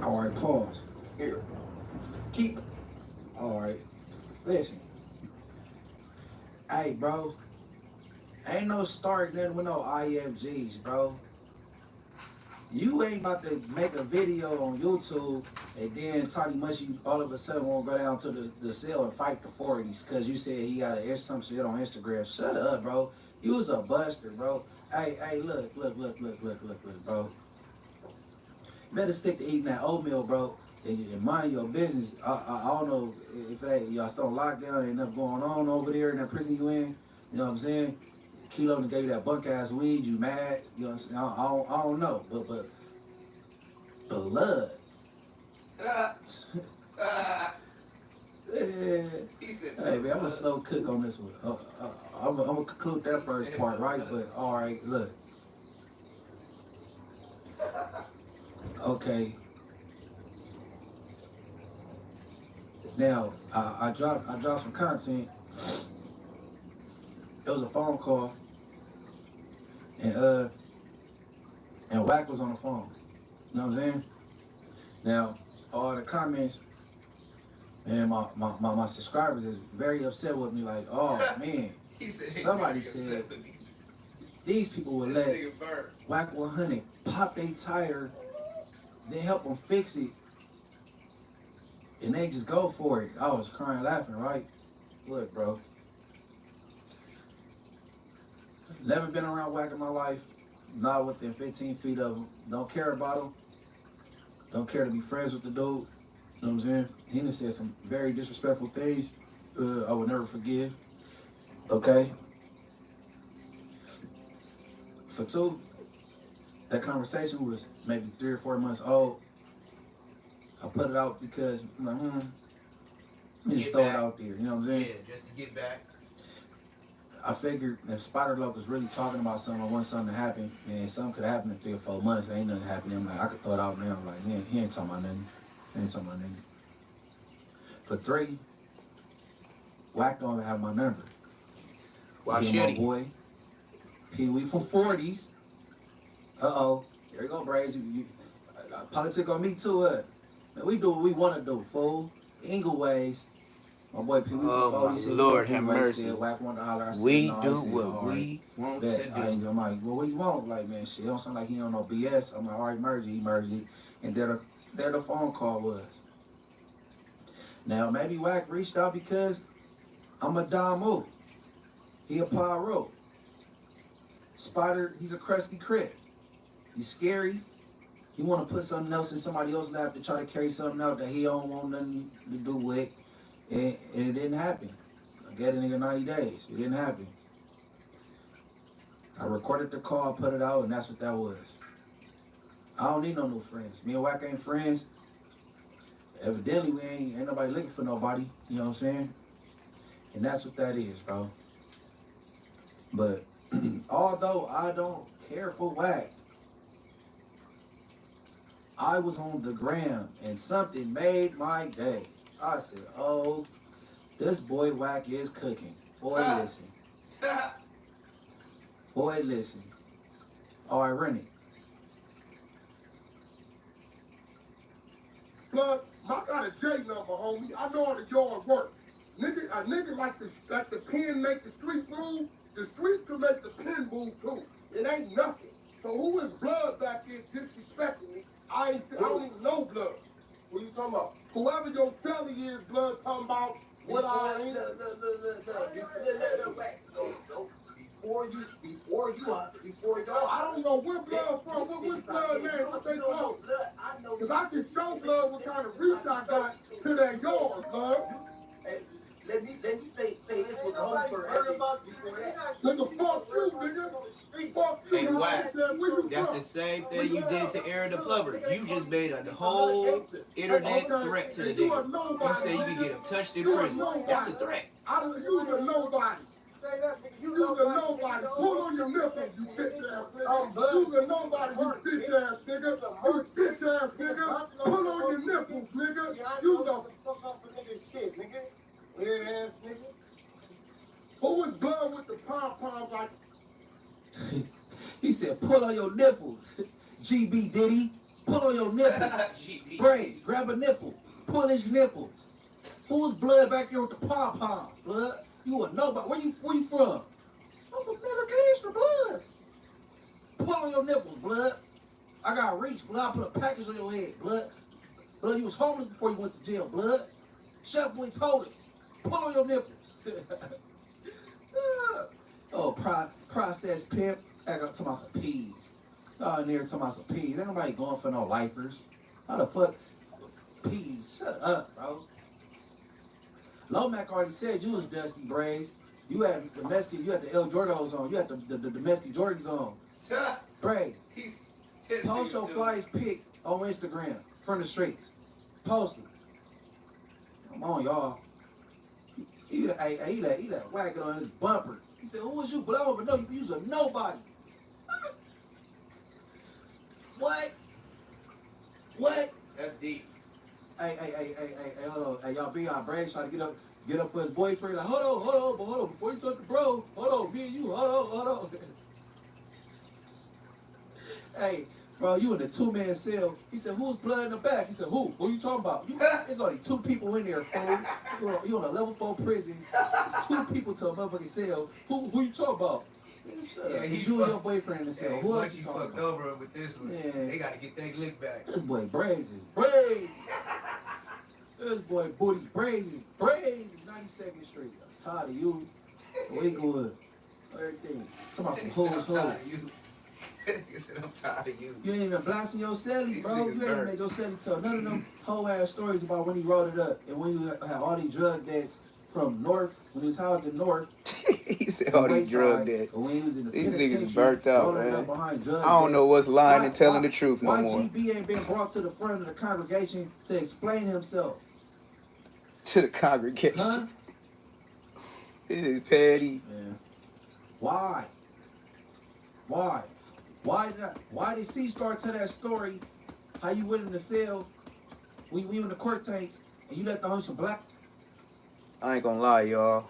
All right, pause. Here. Keep it. All right. Listen. Hey, bro. Ain't no start nothing with no IFGs, bro. You ain't about to make a video on YouTube and then Tony Mushy all of a sudden won't go down to the cell and fight the 40s because you said he got some shit on Instagram. Shut up, bro. You was a buster, bro. Hey, look, bro. You better stick to eating that oatmeal, bro, and mind your business. I don't know if it ain't, y'all still on lockdown, ain't nothing going on over there in that prison you in. You know what I'm saying? Kilo gave you that bunk ass weed, you mad? You know what I'm saying? I don't know, but blood. Hey man, I'm a slow cook on this one. I'm gonna conclude that first part, right? But all right, look. Okay. Now I dropped some content. It was a phone call, and Wack was on the phone. You know what I'm saying? Now all the comments, and my subscribers is very upset with me. Like, oh man, somebody said these people would let Wack 100 pop their tire, then help them fix it, and they just go for it. I was crying, laughing, right? Look, bro. Never been around Wack in my life. Not within 15 feet of him. Don't care about him. Don't care to be friends with the dude. You know what I'm saying? He done said some very disrespectful things I would never forgive. Okay? For two, that conversation was maybe 3 or 4 months old. I put it out because I'm like, let me just throw it out there. You know what I'm saying? Yeah, just to get back. I figured if Spider Loc was really talking about something, I want something to happen, and something could happen in 3 or 4 months. Ain't nothing happening. I'm like, I could throw it out now. I'm like, he ain't talking about nothing. He ain't talking about nothing. For 3, Wack don't even have my number. Why should should my boy, Pee Wee from 40s. There you go, Braids. You politic on me too, Man, we do what we want to do, fool. Engle ways. My boy Pee Wee from 40 said, Lord have mercy. Wack wanted to holler. I said, We no. do Said, what we want to do. I'm like, well, what do you want? Like, man, shit, don't sound like he don't know BS. I'm like, all right, merge it. And there the phone call was. Now, maybe Wack reached out because I'm a Damu. He a pyro. Spider, he's a crusty crip. He's scary. He want to put something else in somebody else's lap to try to carry something out that he don't want nothing to do with. And it didn't happen. I got a nigga 90 days. It didn't happen. I recorded the call, put it out, and that's what that was. I don't need no new friends. Me and Wack ain't friends. Evidently, we ain't nobody looking for nobody. You know what I'm saying? And that's what that is, bro. But although I don't care for Wack, I was on the gram and something made my day. I said, oh, this boy Wack is cooking. Boy, listen. Boy, listen. All right, Rennie. Blood, I got a J number, homie. I know how the yard works. A nigga like the pen make the street move, the street can make the pen move too. It ain't nothing. So who is Blood back there disrespecting me? I don't even know Blood. What you talking about? Whoever your felly is, Blood, talking about what I ain't. Before y'all. I don't know where Blood from. What Blood name? What they call? Because I can show Blood what kind of reach I got to that yard, Blood. Let me say this with the home for Nigga, fuck you, nigga. Fuck you. Hey, Wack, that's the same thing you did to Aaron the Plumber. You just made a whole internet threat to the nigga. You say you can get him touched in prison. That's a threat. I don't use a nobody. Straight up, nigga. Use a nobody. Pull on your nipples, you bitch ass nigga. Use a nobody, you bitch ass nigga. You bitch ass nigga. Pull on your nipples, nigga. Use a fuck off the nigga shit, nigga. Weird ass nigga. who was blood with the pom-poms like He said, pull on your nipples. GB Diddy, pull on your nipples. Brace, grab a nipple. Pull his nipples. Who's blood back there with the pom-poms, blood? You a nobody. Where you from? I'm from Medication Bloods. Pull on your nipples, blood. I got reach, blood. I put a package on your head, blood. Blood, you was homeless before you went to jail, blood. Chef Boy told us. Pull on your nipples. Oh, process pimp. I got talking about some peas. Oh, in there talking about some peas. Ain't nobody going for no lifers. How the fuck? Peas. Shut up, bro. Lomac already said you was Dusty Braves. You had domestic, you had the El Jordos on. You had the domestic Jordans on. Braves. Post your flyers pic on Instagram from the streets. Post it. Come on, y'all. He that whack it on his bumper. He said, who was you? But I don't even know you was a nobody. What? What? That's deep. Hey, hold on. Hey, y'all be our brains trying to get up for his boyfriend. Like, hold on. Before you talk to bro, hold on, me and you, hold on. Hey, bro, you in the 2-man cell. He said, who's blood in the back? He said, who? Who you talking about? There's only 2 people in there, fool. You on a level 4 prison. There's 2 people to a motherfucking cell. Who you talking about? Shut up. It's you and your boyfriend in the cell. Who else you talking fucked about? over him with this one. Yeah. They gotta get that lick back. This boy Braves is Braves. This boy Booty Braves is Braves in 92nd Street. I'm tired of you. Wakewood. Everything. Talking about some hoes, hoes. He said, I'm tired of you. You ain't even blasting your celly, bro. You ain't even made your celly tell none of them whole ass stories about when he wrote it up and when you had all these drug debts from North, when he was housed in North. He said all these drug debts. When he was in the These penitentiary, niggas is burnt out, rolling man. up behind drug I don't know debts. what's lying and telling the truth no why more. GB ain't been brought to the front of the congregation to explain himself? To the congregation. Huh? It is petty. Man. Why? Why did C-Star tell that story? How you went in the cell, we in the court tanks, and you let the homies from black? I ain't gonna lie, y'all.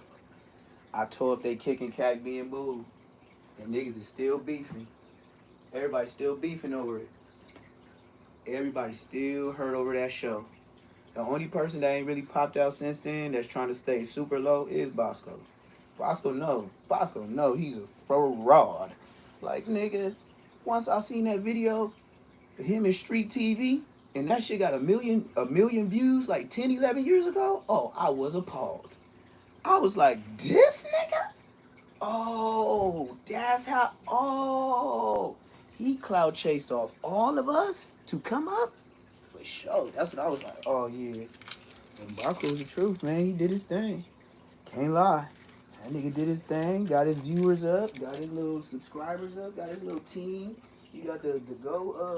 I tore up they kicking cat being booed. And niggas is still beefing. Everybody's still beefing over it. Everybody still hurt over that show. The only person that ain't really popped out since then that's trying to stay super low is Bosco. Bosco, no, he's a fraud. Like, nigga, once I seen that video of him in Street TV, and that shit got a million views like 10, 11 years ago, oh, I was appalled. I was like, this nigga? Oh, that's how, oh. He cloud chased off all of us to come up? For sure. That's what I was like, oh, yeah. And Bosco was the truth, man. He did his thing. Can't lie. That nigga did his thing, got his viewers up, got his little subscribers up, got his little team. He got the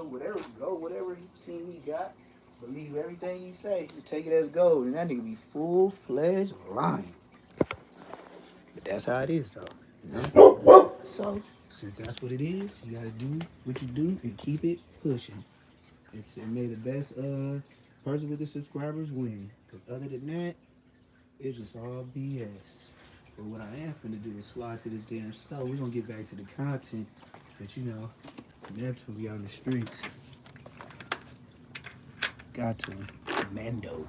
whatever team he got. Believe everything he say. You take it as gold, and that nigga be full-fledged lying. But that's how it is, though. You know? So, since that's what it is, you gotta do what you do and keep it pushing. And may the best person with the subscribers win. Because other than that, it's just all BS. But what I am finna do is slide to this damn stove. We're gonna get back to the content. But you know, Neptune be out in the streets. Got to. Mando.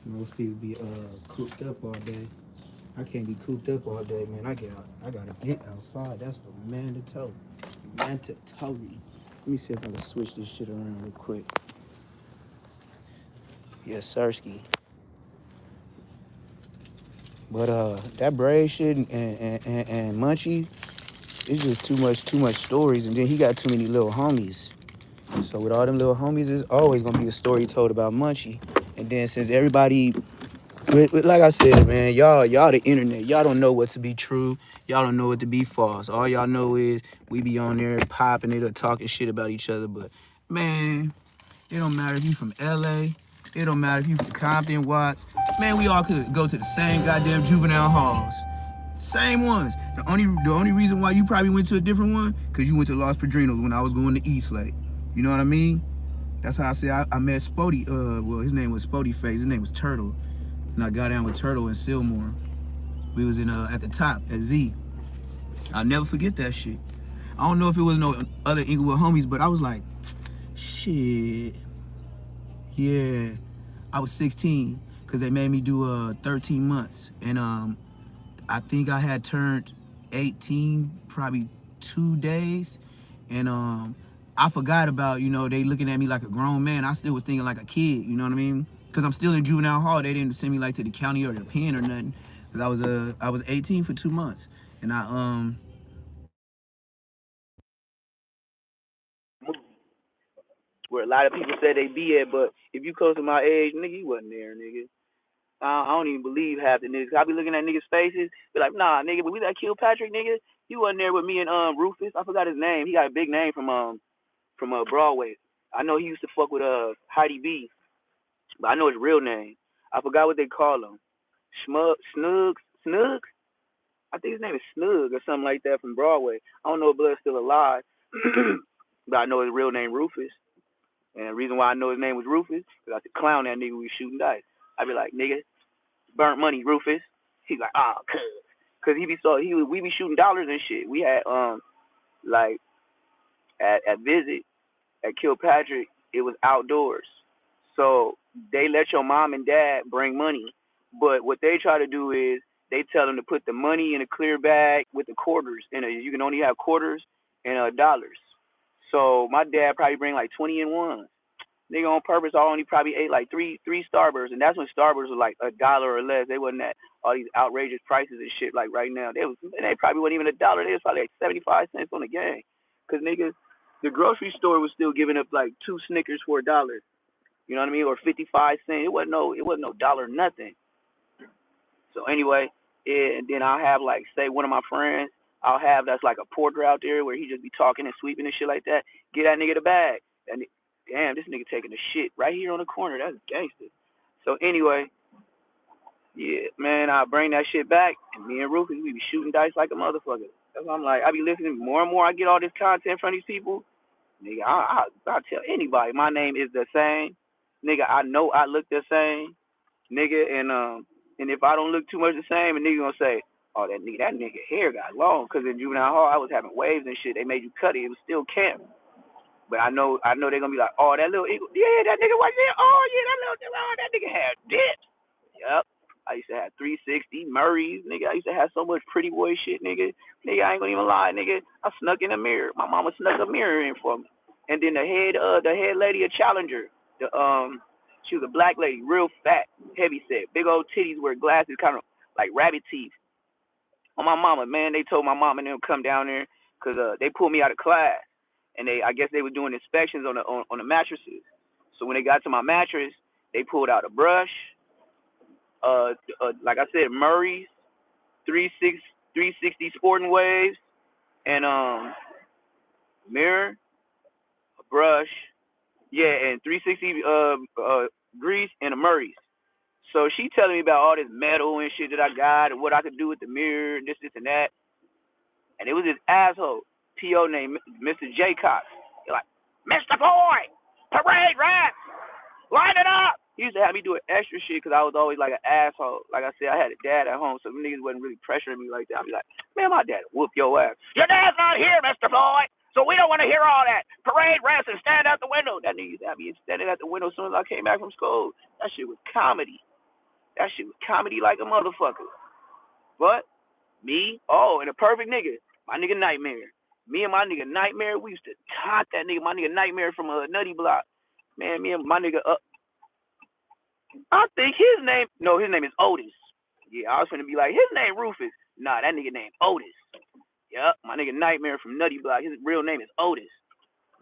Most people be cooped up all day. I can't be cooped up all day, man. I gotta get outside. That's what mandatory. Mandatory. Let me see if I can switch this shit around real quick. Yes, Sirski. But that Braid shit and Munchie, it's just too much stories, and then he got too many little homies. So with all them little homies, there's always gonna be a story told about Munchie. And then since everybody, like I said, man, y'all the internet, y'all don't know what to be true, y'all don't know what to be false. All y'all know is we be on there popping it or talking shit about each other. But man, it don't matter if you from LA, It don't matter if you from Compton, Watts. Man, we all could go to the same goddamn juvenile halls. Same ones. The only reason why you probably went to a different one, because you went to Los Padrinos when I was going to East Lake. You know what I mean? That's how I say I met Spody. Well, his name was Spody Face. His name was Turtle. And I got down with Turtle and Sillmore. We was in at the top at Z. I'll never forget that shit. I don't know if it was no other Inglewood homies, but I was like, shit. Yeah. I was 16 because they made me do 13 months. And I think I had turned 18 probably 2 days. And I forgot about, they looking at me like a grown man. I still was thinking like a kid, you know what I mean? Because I'm still in juvenile hall. They didn't send me like to the county or the pen or nothing. Because I was 18 for 2 months. And where a lot of people say they be at, but if you close to my age, nigga, you wasn't there, nigga. I don't even believe half the niggas. I be looking at niggas' faces, be like, nah, nigga, but we that killed Patrick, nigga. You wasn't there with me and Rufus. I forgot his name. He got a big name from Broadway. I know he used to fuck with Heidi B, but I know his real name. I forgot what they call him. Snug. I think his name is Snug or something like that from Broadway. I don't know if Blood's still alive, but I know his real name Rufus. And the reason why I know his name was Rufus, because I used to clown that nigga when we was shooting dice. I'd be like, nigga, burnt money, Rufus. He's like, ah, cuz we be shooting dollars and shit. We had like at Visit at Kilpatrick, it was outdoors. So they let your mom and dad bring money. But what they try to do is they tell them to put the money in a clear bag with the quarters. And you can only have quarters and dollars. So my dad probably bring like 20 and ones. Nigga, on purpose, I only probably ate like three Starbursts, and that's when Starbursts was like $1 or less. They wasn't at all these outrageous prices and shit like right now. They probably wasn't even $1. They was probably like 75 cents on the gang. Cause niggas, the grocery store was still giving up like 2 Snickers for $1. You know what I mean? Or 55 cents. It wasn't no dollar nothing. So anyway, and then I'll have like, say one of my friends, I'll have that's like a porter out there where he just be talking and sweeping and shit like that. Get that nigga the bag. And damn, this nigga taking the shit right here on the corner. That's gangster. So anyway, yeah, man, I bring that shit back, and me and Rufus, we be shooting dice like a motherfucker. That's why I'm like, I be listening more and more. I get all this content from these people. Nigga, I tell anybody my name is the same. Nigga, I know I look the same. Nigga, and if I don't look too much the same, a nigga gonna say, oh, that nigga hair got long. Cause in juvenile hall, I was having waves and shit. They made you cut it. It was still camp. But I know they're gonna be like, oh, that little eagle, yeah, that nigga was there. Oh yeah, that nigga had dips. Yep. I used to have 360 Murrays, nigga. I used to have so much pretty boy shit, nigga. Nigga, I ain't gonna even lie, nigga. I snuck in a mirror. My mama snuck a mirror in for me. And then the head lady, a Challenger, she was a black lady, real fat, heavy set, big old titties, wear glasses, kind of like rabbit teeth. On my mama, man, they told my mom and them come down there because they pulled me out of class. And I guess they were doing inspections on the mattresses. So when they got to my mattress, they pulled out a brush, like I said, Murray's, 360 Sporting Waves, and mirror, a brush, yeah, and 360 grease and a Murray's. So she telling me about all this metal and shit that I got and what I could do with the mirror and this and that. And it was this asshole, P.O. named Mr. J. Cox. He's like, Mr. Boy, parade rats, line it up. He used to have me do extra shit because I was always like an asshole. Like I said, I had a dad at home, so them niggas wasn't really pressuring me like that. I'd be like, man, my dad whoop your ass. Your dad's not here, Mr. Boy, so we don't want to hear all that. Parade rats and stand out the window. That nigga used to have me standing at the window as soon as I came back from school. That shit was comedy. That shit was comedy like a motherfucker. But me, and a perfect nigga, my nigga Nightmare. Me and my nigga Nightmare, we used to taunt that nigga, my nigga Nightmare from a Nutty Block. Man, me and my nigga I think his name is Otis. Yeah, I was finna be like, his name Rufus. Nah, that nigga named Otis. Yup, my nigga Nightmare from Nutty Block. His real name is Otis.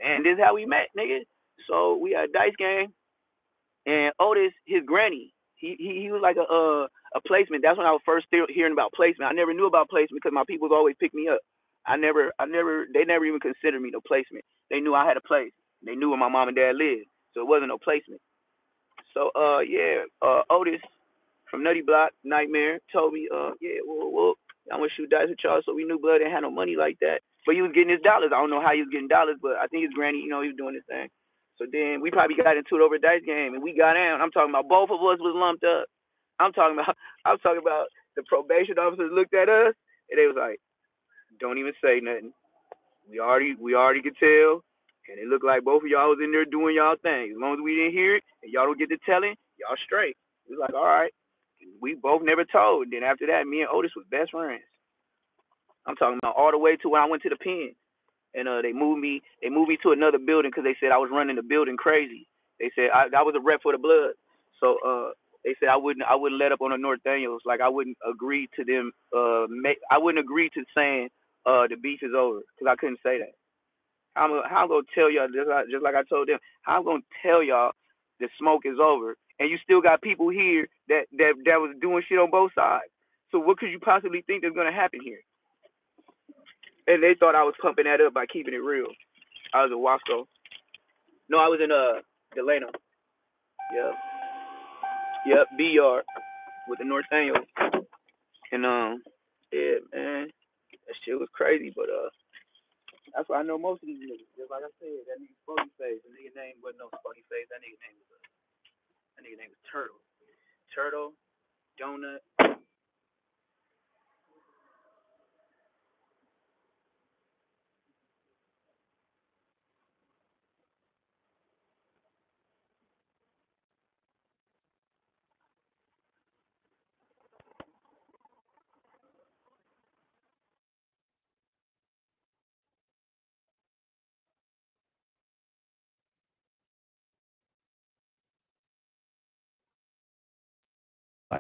And this is how we met, nigga. So we had a dice game, and Otis, his granny, he was like a placement. That's when I was first hearing about placement. I never knew about placement because my people always picked me up. They never even considered me no placement. They knew I had a place. They knew where my mom and dad lived, so it wasn't no placement. So Otis from Nutty Block, Nightmare, told me, well, I want to shoot dice with y'all. So we knew Blood didn't have no money like that. But he was getting his dollars. I don't know how he was getting dollars, but I think his granny, he was doing his thing. So then we probably got into it over a dice game, and we got down. I'm talking about both of us was lumped up. I'm talking about the probation officers looked at us, and they was like, don't even say nothing. We already could tell, and it looked like both of y'all was in there doing y'all thing. As long as we didn't hear it, and y'all don't get to telling, y'all straight. We was like, all right. We both never told. Then after that, me and Otis was best friends. I'm talking about all the way to when I went to the pen, and they moved me to another building because they said I was running the building crazy. They said I was a rep for the Blood, so they said I wouldn't let up on the North Daniels. Like I wouldn't agree to them. I wouldn't agree to saying the beef is over because I couldn't say that. How I'm gonna tell y'all just like I told them? How I'm gonna tell y'all the smoke is over, and you still got people here that was doing shit on both sides. So what could you possibly think is gonna happen here? And they thought I was pumping that up by keeping it real. I was in Wasco. No, I was in Delano. Yep, B yard with the North Daniels. And yeah, man, that shit was crazy. But that's why I know most of these niggas. Just like I said, that nigga Spotty Face. The nigga name wasn't no Spotty Face. That nigga name was Turtle. Turtle, Donut.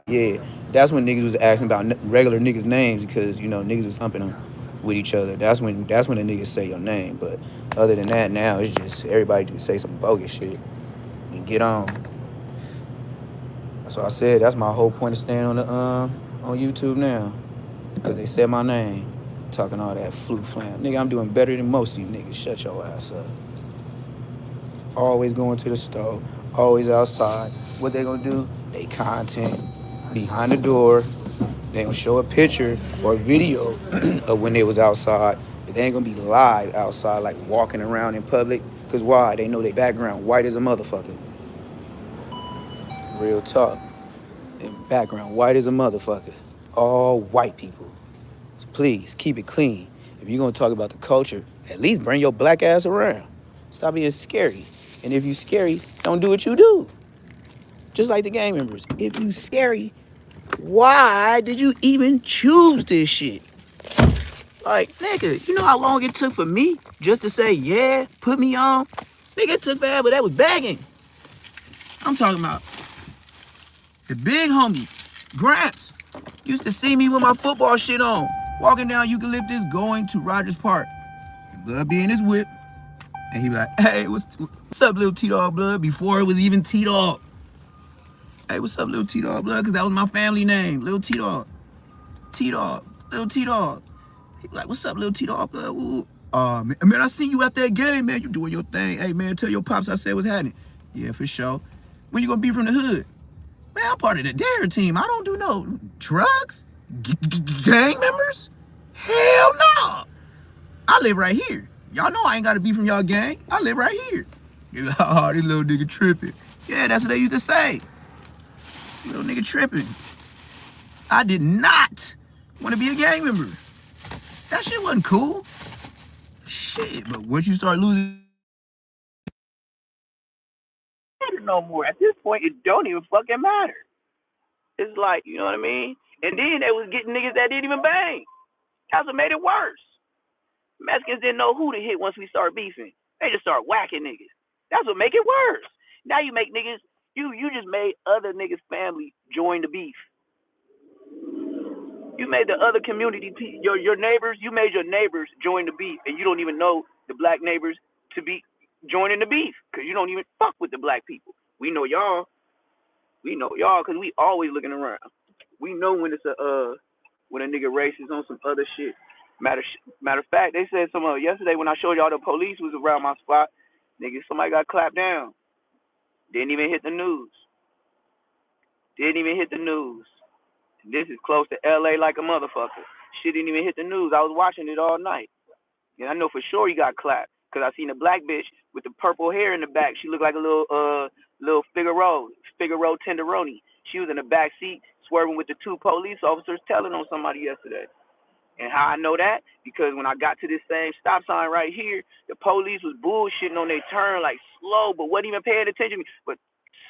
Yeah, that's when niggas was asking about regular niggas' names because niggas was humping them with each other. That's when the niggas say your name. But other than that, now it's just everybody just say some bogus shit and get on. That's what I said. That's my whole point of staying on the on YouTube now because they said my name, talking all that flute flam. Nigga, I'm doing better than most of you niggas. Shut your ass up. Always going to the store, always outside. What they gonna do? They content behind the door. They gonna show a picture or a video of when they was outside, but they ain't gonna be live outside, like walking around in public. Cause why? They know their background white as a motherfucker. Real talk. Their background white as a motherfucker. All white people. So please keep it clean. If you're gonna talk about the culture, at least bring your black ass around. Stop being scary. And if you scary, don't do what you do. Just like the gang members. If you scary, why did you even choose this shit? Like, nigga, you know how long it took for me just to say, yeah, put me on? Nigga, it took forever. That was begging. I'm talking about the big homie, Gramps, used to see me with my football shit on, walking down Eucalyptus going to Rogers Park. And Blood be in his whip. And he be like, hey, what's up, little T-Dog, Blood? Before it was even T-Dog. Hey, what's up, little T-Dog, Blood? Because that was my family name, little T-Dog. T-Dog, little T-Dog. He be like, what's up, little T-Dog, Blood? Man, I see you at that game, man. You doing your thing. Hey, man, tell your pops I said what's happening. Yeah, for sure. When you gonna be from the hood? Man, I'm part of the Dare team. I don't do no drugs? Gang members? Hell no. I live right here. Y'all know I ain't gotta be from y'all gang. I live right here. You're like, oh, this little nigga tripping. Yeah, that's what they used to say. Little nigga tripping. I did not want to be a gang member. That shit wasn't cool. Shit, but once you start losing no more. At this point, it don't even fucking matter. It's like, you know what I mean? And then they was getting niggas that didn't even bang. That's what made it worse. Mexicans didn't know who to hit once we started beefing. They just start whacking niggas. That's what make it worse. Now you make niggas, you just made other niggas' family join the beef. You made the other community, your neighbors, you made your neighbors join the beef, and you don't even know the black neighbors to be joining the beef because you don't even fuck with the black people. We know y'all. We know y'all because we always looking around. We know when it's when a nigga racist on some other shit. Matter of fact, they said some yesterday when I showed y'all the police was around my spot. Nigga, somebody got clapped down. Didn't even hit the news. Didn't even hit the news. This is close to LA like a motherfucker. Shit didn't even hit the news. I was watching it all night. And I know for sure he got clapped. Because I seen a black bitch with the purple hair in the back. She looked like a little Figaro tenderoni. She was in the back seat swerving with the two police officers telling on somebody yesterday. And how I know that? Because when I got to this same stop sign right here, the police was bullshitting on their turn, like slow, but wasn't even paying attention to me. But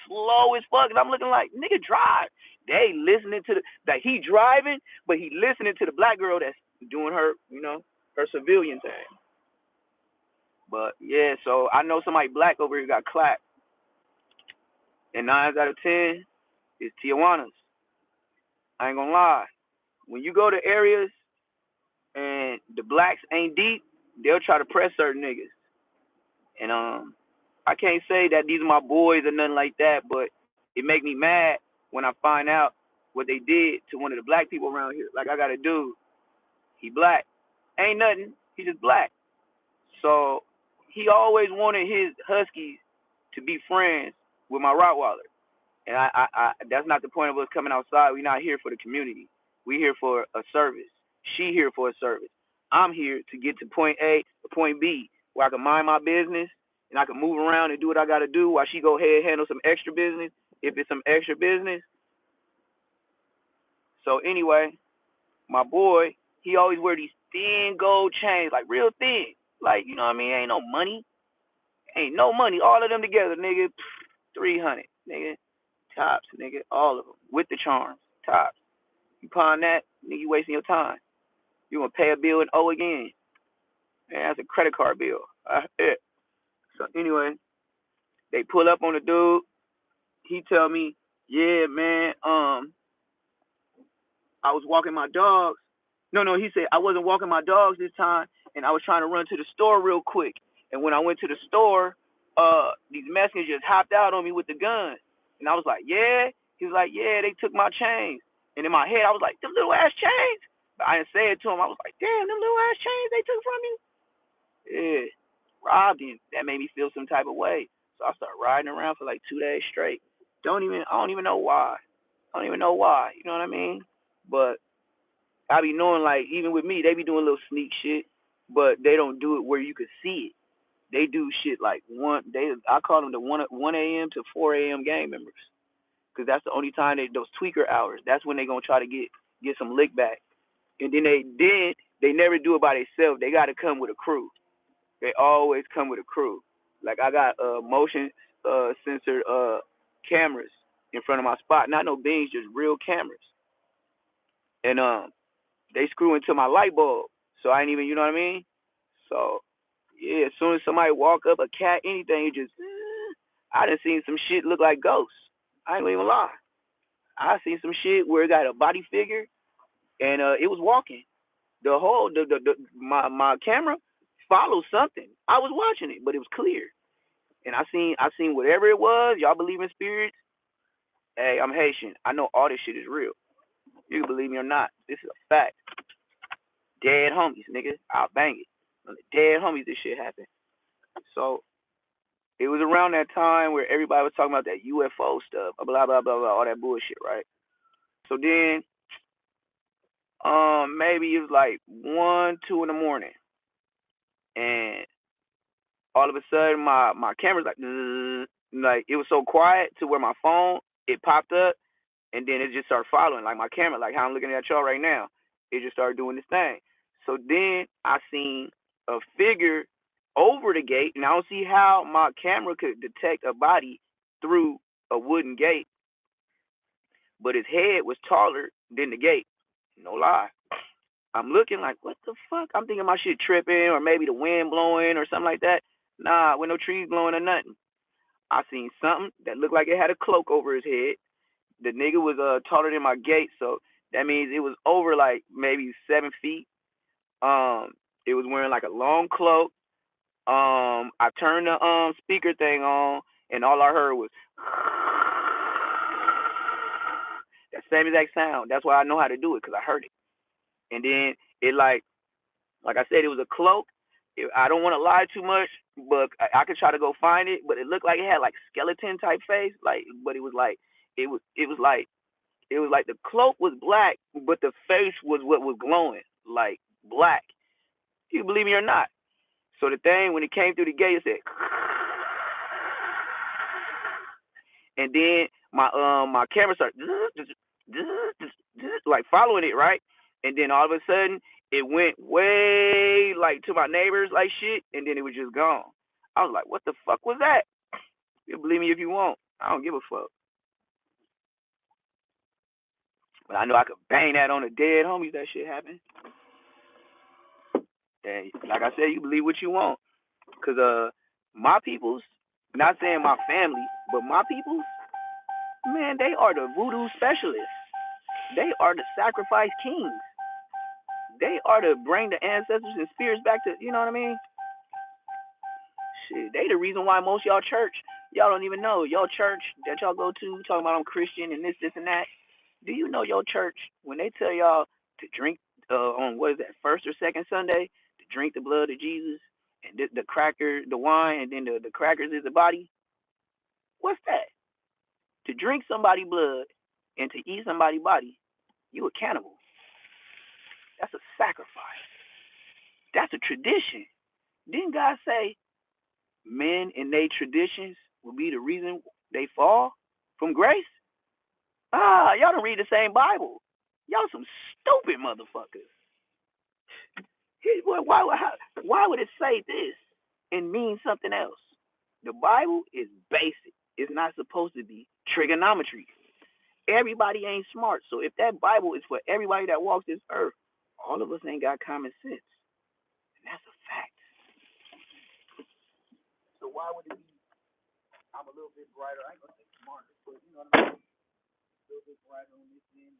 slow as fuck. And I'm looking like, nigga, drive. They listening to that he driving, but he listening to the black girl that's doing her, her civilian thing. But yeah, so I know somebody black over here got clapped. And 9 out of 10 is Tijuana's. I ain't gonna lie. When you go to areas and the blacks ain't deep, they'll try to press certain niggas. And I can't say that these are my boys or nothing like that, but it make me mad when I find out what they did to one of the black people around here. Like I got a dude, he black. Ain't nothing, he just black. So he always wanted his huskies to be friends with my Rottweiler. And I that's not the point of us coming outside. We're not here for the community. We're here for a service. She here for a service. I'm here to get to point A to point B where I can mind my business and I can move around and do what I got to do while she go ahead and handle some extra business if it's some extra business. So anyway, my boy, he always wear these thin gold chains, like real thin. Like, you know what I mean? Ain't no money. Ain't no money. All of them together, nigga, 300, nigga. Tops, nigga. All of them. With the charms. Tops. You pawn that, nigga, you wasting your time. You gonna pay a bill and owe again. Man, that's a credit card bill. Yeah. So anyway, they pull up on the dude. He tell me, yeah, man, I was walking my dogs. No, he said I wasn't walking my dogs this time, and I was trying to run to the store real quick. And when I went to the store, these Mexicans just hopped out on me with the gun. And I was like, yeah? He was like, yeah, they took my chains. And in my head, I was like, them little ass chains? But I didn't say it to him. I was like, damn, them little ass chains they took from you? Yeah, robbed him. That made me feel some type of way. So I started riding around for like 2 days straight. I don't even know why. You know what I mean? But I be knowing, like, even with me, they be doing little sneak shit, but they don't do it where you could see it. They do shit like I call them the 1 a.m. to 4 a.m. gang members, because that's the only time those tweaker hours. That's when they gonna try to get some lick back, and then they never do it by themselves. They got to come with a crew. They always come with a crew. Like I got motion sensor cameras in front of my spot, not no beans, just real cameras, and they screw into my light bulb, so I ain't even, you know what I mean? So yeah, as soon as somebody walk up, a cat, anything, it just, I done seen some shit look like ghosts. I ain't gonna even lie. I seen some shit where it got a body figure, and it was walking. My camera followed something. I was watching it, but it was clear, and I seen whatever it was. Y'all believe in spirits? Hey, I'm Haitian. I know all this shit is real. You can believe me or not. This is a fact. Dead homies, nigga. I'll bang it. On the dead homies, this shit happened. So it was around that time where everybody was talking about that UFO stuff, blah blah blah blah, all that bullshit, right? So then, maybe it was like 1, 2 in the morning, and all of a sudden my camera's like it was so quiet to where my phone, it popped up, and then it just started following, like my camera, like how I'm looking at y'all right now. It just started doing this thing. So then I seen a figure over the gate, and I don't see how my camera could detect a body through a wooden gate, but his head was taller than the gate. No lie. I'm looking like, what the fuck? I'm thinking my shit tripping, or maybe the wind blowing or something like that. Nah, with no trees blowing or nothing. I seen something that looked like it had a cloak over his head. The nigga was taller than my gate, so that means it was over like maybe 7 feet. It was wearing like a long cloak. I turned the speaker thing on, and all I heard was that same exact sound. That's why I know how to do it, because I heard it. And then it like I said, it was a cloak. I don't want to lie too much, but I could try to go find it. But it looked like it had like skeleton type face, like, but it was like It was like the cloak was black, but the face was what was glowing, like black. You believe me or not? So the thing, when it came through the gate, it said, and then my camera started like following it, right? And then all of a sudden, it went way like to my neighbors, like shit, and then it was just gone. I was like, what the fuck was that? You believe me if you want. I don't give a fuck. But I know I could bang that on the dead homies. That shit happened. And like I said, you believe what you want. Cause my peoples, not saying my family, but my peoples, man, they are the voodoo specialists. They are the sacrifice kings. They are to bring the ancestors and spirits back to, you know what I mean? Shit, they the reason why most y'all church, y'all don't even know. Y'all church that y'all go to, talking about I'm Christian and this, and that. Do you know your church, when they tell y'all to drink on, what is that, first or second Sunday, to drink the blood of Jesus, and the cracker, the wine, and then the crackers is the body? What's that? To drink somebody's blood and to eat somebody's body, you a cannibal. That's a sacrifice. That's a tradition. Didn't God say men and their traditions will be the reason they fall from grace? Y'all don't read the same Bible. Y'all some stupid motherfuckers. Why would it say this and mean something else? The Bible is basic. It's not supposed to be trigonometry. Everybody ain't smart. So if that Bible is for everybody that walks this earth, all of us ain't got common sense. And that's a fact. So why would it be I'm a little bit brighter? I ain't gonna say smarter, but you know what I mean? A little bit brighter on this end.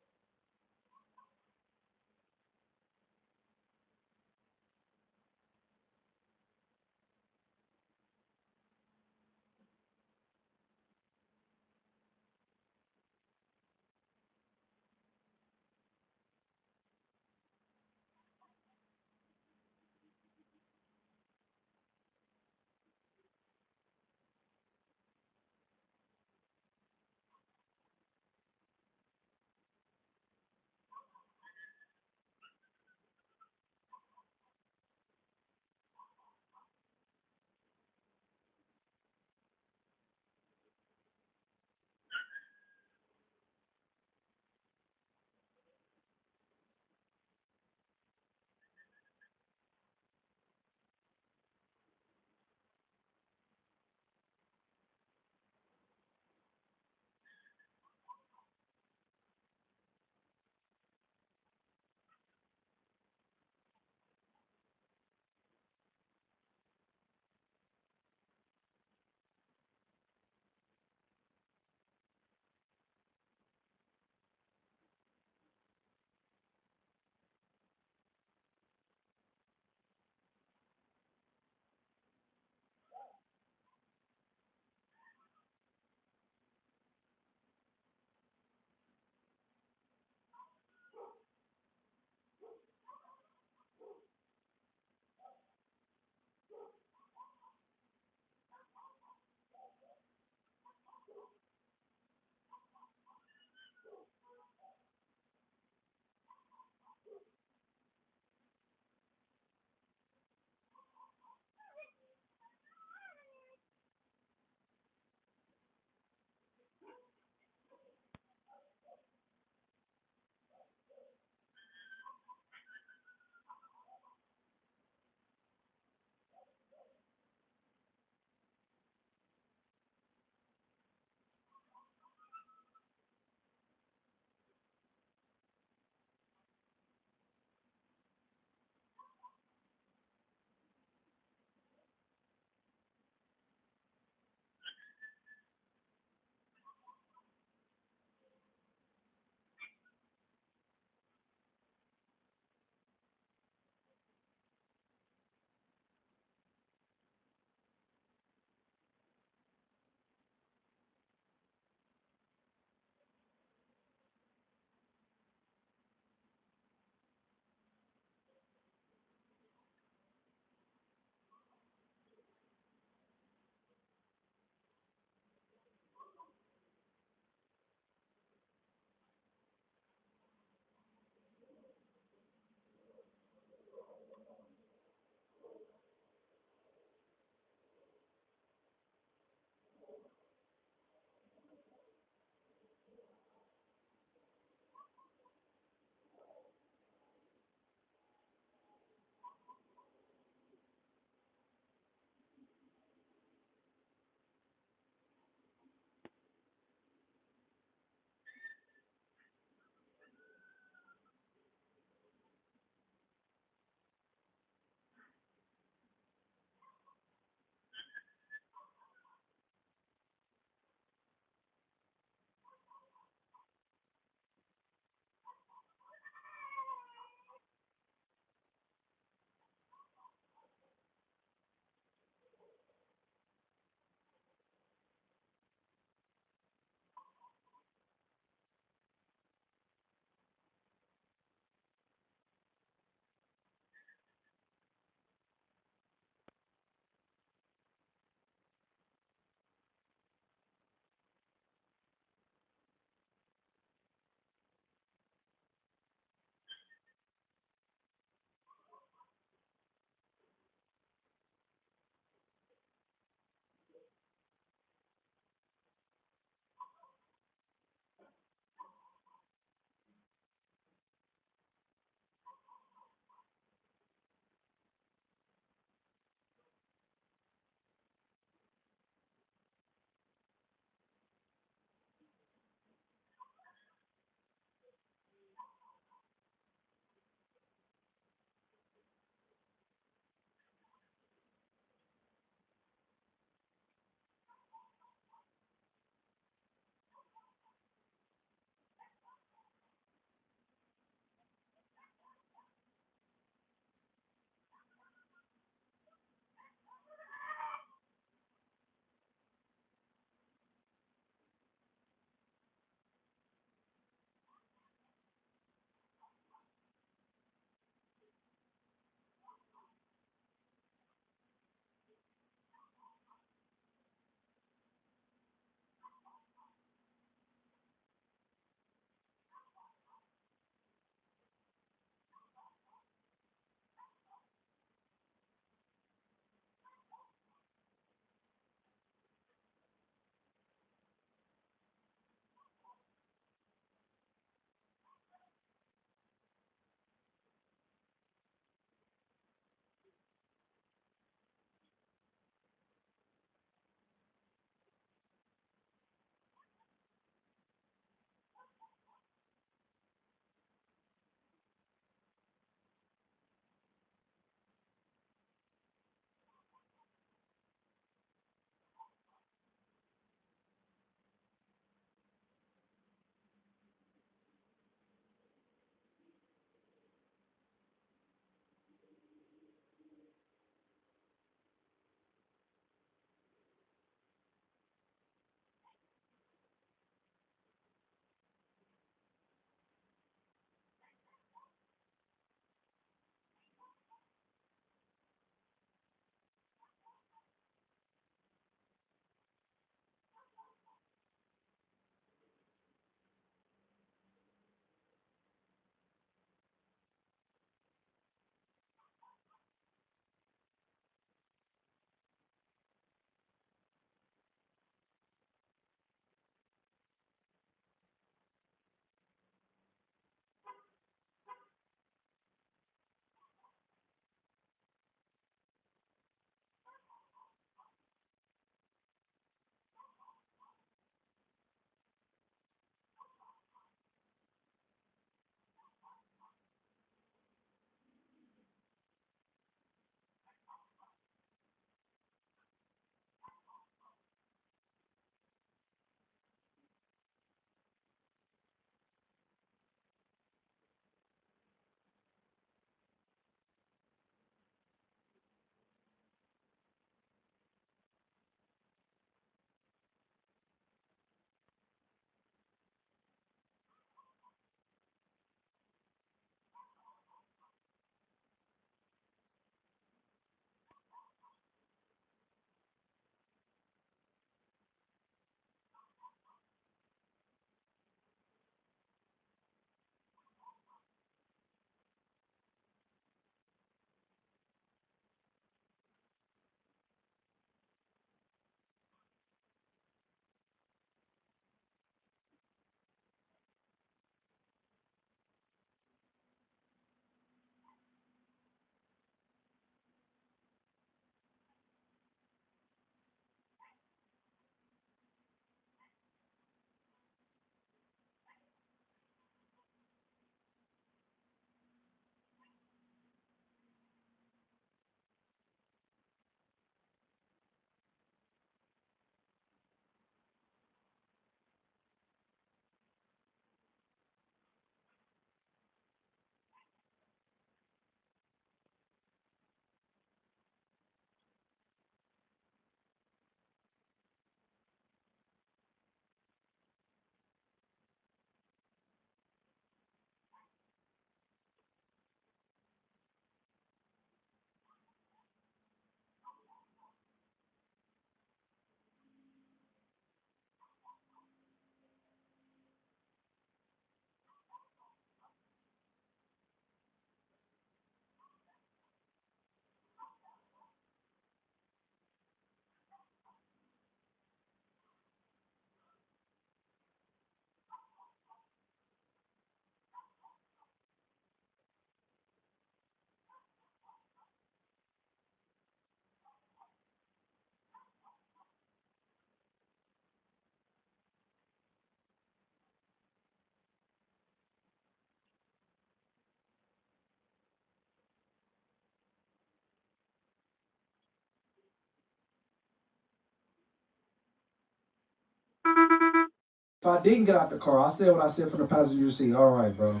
If I didn't get out the car, I said what I said from the passenger seat. All right, bro.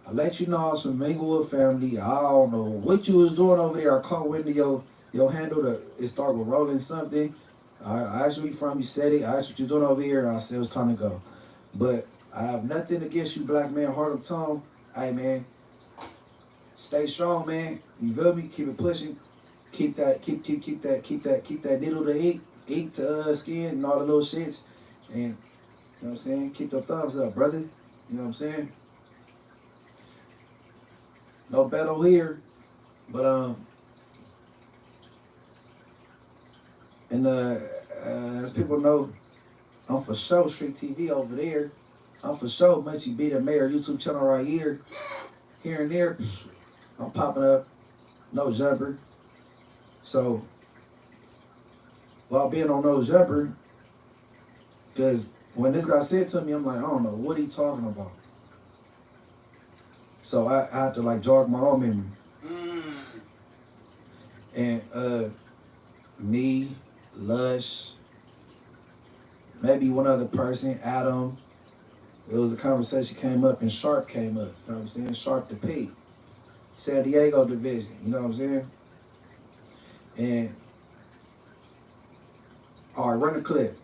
I let you know I was from Minglewood family. I don't know what you was doing over there. I caught wind of your handle. It started with rolling something. I asked where you from. You said it. I asked what you doing over here. And I said it was time to go. But I have nothing against you, black man, heart of tone. Hey, man. Stay strong, man. You feel me? Keep it pushing. Keep that needle to ink to skin and all the little shits. And, you know what I'm saying? Keep the thumbs up, brother. You know what I'm saying? No battle here, but and as people know, I'm for sure Street TV over there. I'm for sure Munchie B the Mayor YouTube channel right here. Here and there, I'm popping up, no jumper. So while being on no jumper, because when this guy said to me, I'm like, I don't know what he talking about. So I had to like jog my own memory. And me, Lush, maybe one other person, Adam. It was a conversation came up and Sharp came up. You know what I'm saying? Sharp the P. San Diego division. You know what I'm saying? And all right, run the clip.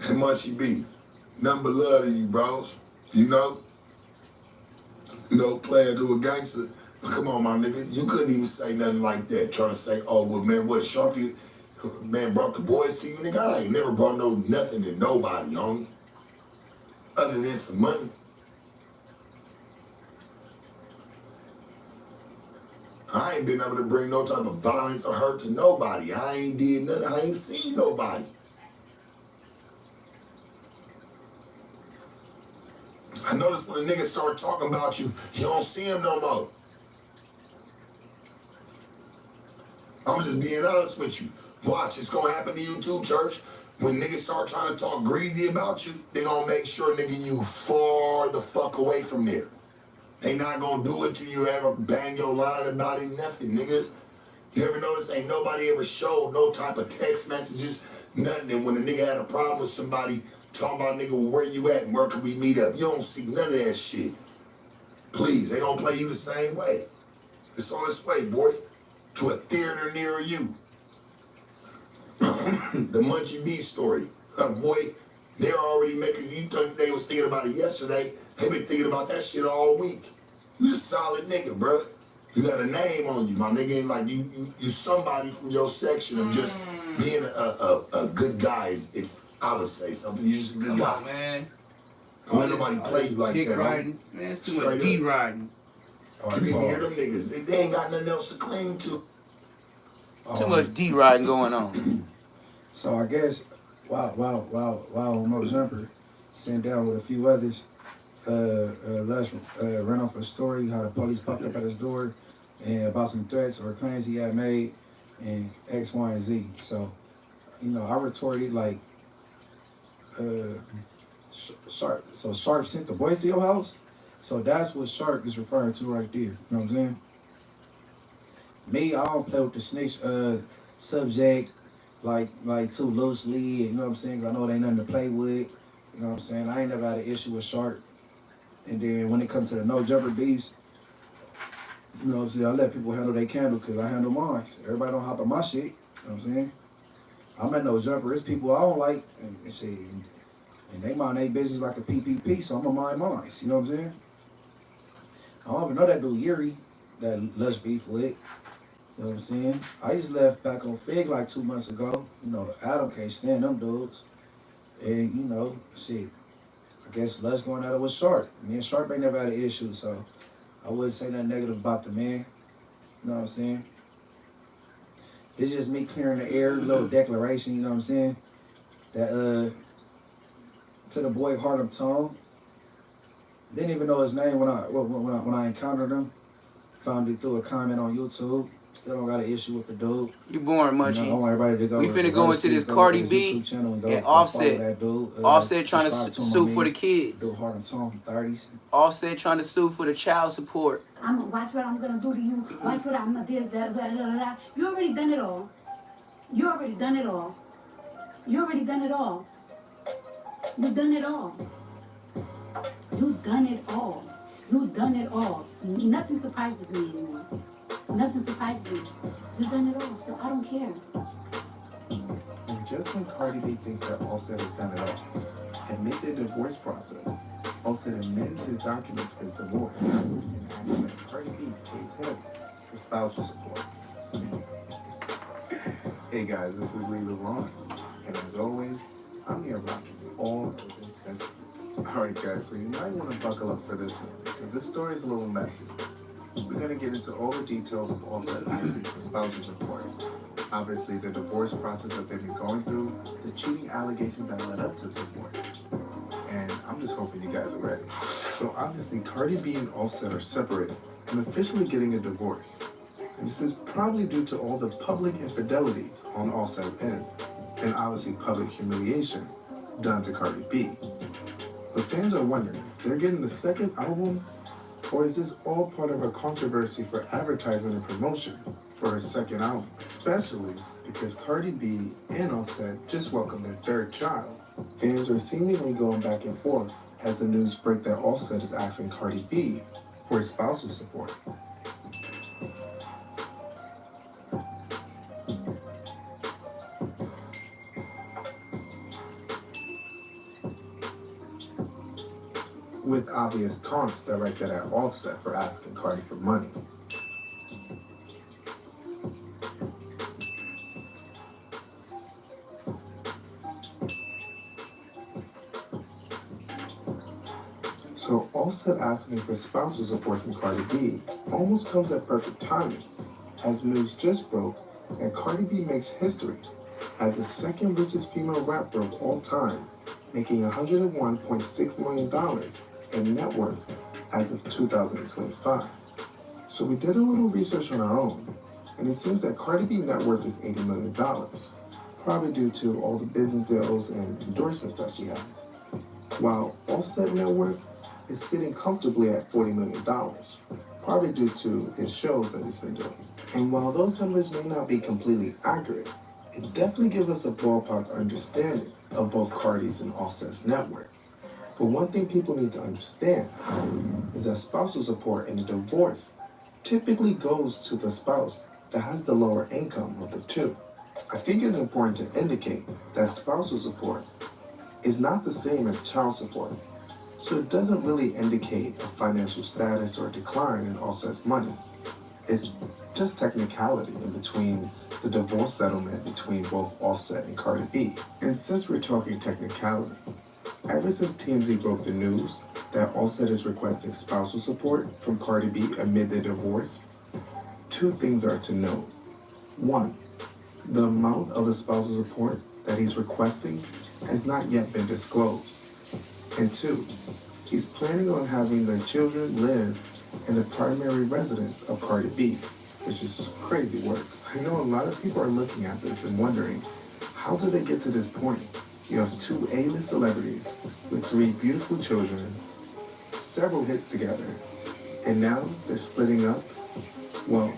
Hey, Munchie B, nothing but love to you, bros. You know, playing to a gangster. Come on, my nigga. You couldn't even say nothing like that. Trying to say, oh, well, man, what, Sharpie, man, brought the boys to you, nigga? I ain't never brought nothing to nobody, homie. Other than some money. I ain't been able to bring no type of violence or hurt to nobody. I ain't did nothing. I ain't seen nobody. I noticed when a nigga start talking about you, you don't see him no more. I'm just being honest with you. Watch, it's gonna happen to you too, church. When niggas start trying to talk greasy about you, they gonna make sure, nigga, you far the fuck away from there. They not gonna do it till you ever bang your line about it, nothing, nigga. You ever notice ain't nobody ever showed no type of text messages, nothing. And when a nigga had a problem with somebody talking about, nigga, where you at and where can we meet up? You don't see none of that shit. Please, they gonna play you the same way. It's on its way, boy, to a theater near you. The Munchie B story. Boy, they're already making, you think they was thinking about it yesterday. They been thinking about that shit all week. You a solid nigga, bro. You got a name on you, my nigga. And like you somebody from your section of just being a good guy. I would say something. You just a good guy. Come on, man. Don't let nobody play you like that. Riding. Man, it's too much D-riding. You can hear them niggas. They ain't got nothing else to cling to. Too much D-riding going on. So I guess while on no jumper, sent down with a few others, Lush ran off a story how the police popped up at his door and about some threats or claims he had made and X, Y, and Z. So, I retorted like, Sharp. So Sharp sent the boys to your house. So that's what Sharp is referring to right there. You know what I'm saying? Me, I don't play with the snitch subject like too loosely. You know what I'm saying? 'Cause I know it ain't nothing to play with. You know what I'm saying? I ain't never had an issue with Sharp. And then when it comes to the no jumper beefs, you know what I'm saying? I let people handle their candle because I handle mine. Everybody don't hop on my shit. You know what I'm saying? I'm at no jumper. It's people I don't like and shit. And they mind their business like a PPP, so I'm gonna mind mine. You know what I'm saying? I don't even know that dude Yuri, that Lush beef with. You know what I'm saying? I just left back on Fig like 2 months ago. Adam can't stand them dudes. And, shit. I guess Lush going at it with Sharp. Me and Sharp ain't never had an issue, so I wouldn't say nothing negative about the man. You know what I'm saying? It's just me clearing the air, little declaration, you know what I'm saying? That, to the boy Harlem Tone. Didn't even know his name when I encountered him. Found it through a comment on YouTube. Still don't got an issue with the dude. You boring, You Munchie. know, I want everybody to go. We finna go into this go Cardi to B YouTube channel and go, and go follow Offset. that dude. Offset trying to subscribe him sue on for me. the kids. Dude, hard and tone from 30s. Offset trying to sue for the child support. I'm gonna watch what I'm gonna do to you. Watch what I'm gonna this, that, blah, blah, blah. You already done it all. You already done it all. You already done it all. You done it all. You done it all. You done it all. Nothing surprises me anymore. Nothing surprises me. You done it all, so I don't care. And just when Cardi B thinks that Offset has done it all, amid the divorce process, Offset amends his documents for his divorce and asks that Cardi B pays him for spousal support. Hey guys, this is Lee LeBron, and as always, I'm here rocking all of this century. Alright guys, so you might want to buckle up for this one, because this story is a little messy. We're going to get into all the details of Offset asking for spousal support. Obviously, the divorce process that they've been going through, the cheating allegations that led up to the divorce. And I'm just hoping you guys are ready. So obviously, Cardi B and Offset are separated and officially getting a divorce. And this is probably due to all the public infidelities on Offset's end, and obviously public humiliation done to Cardi B. But fans are wondering if they're getting the second album, or is this all part of a controversy for advertisement and promotion for her second album? Especially because Cardi B and Offset just welcomed their third child. Fans are seemingly going back and forth as the news break that Offset is asking Cardi B for his spousal support. With obvious taunts directed at Offset for asking Cardi for money. So Offset asking for spousal support from Cardi B almost comes at perfect timing, as news just broke that Cardi B makes history as the second richest female rapper of all time, making $101.6 million in net worth as of 2025. So we did a little research on our own, and it seems that Cardi B net worth is $80 million, probably due to all the business deals and endorsements that she has. While Offset net worth is sitting comfortably at $40 million, probably due to his shows that he's been doing. And while those numbers may not be completely accurate, it definitely gives us a ballpark understanding of both Cardi's and Offset's net worth. But one thing people need to understand is that spousal support in a divorce typically goes to the spouse that has the lower income of the two. I think it's important to indicate that spousal support is not the same as child support, so it doesn't really indicate a financial status or decline in Offset's money. It's just technicality in between the divorce settlement between both Offset and Cardi B. And since we're talking technicality, ever since TMZ broke the news that Offset is requesting spousal support from Cardi B amid their divorce, two things are to note. One, the amount of the spousal support that he's requesting has not yet been disclosed. And two, he's planning on having their children live in the primary residence of Cardi B, which is crazy work. I know a lot of people are looking at this and wondering, how did they get to this point? You have two A-list celebrities with three beautiful children, several hits together, and now they're splitting up? Well,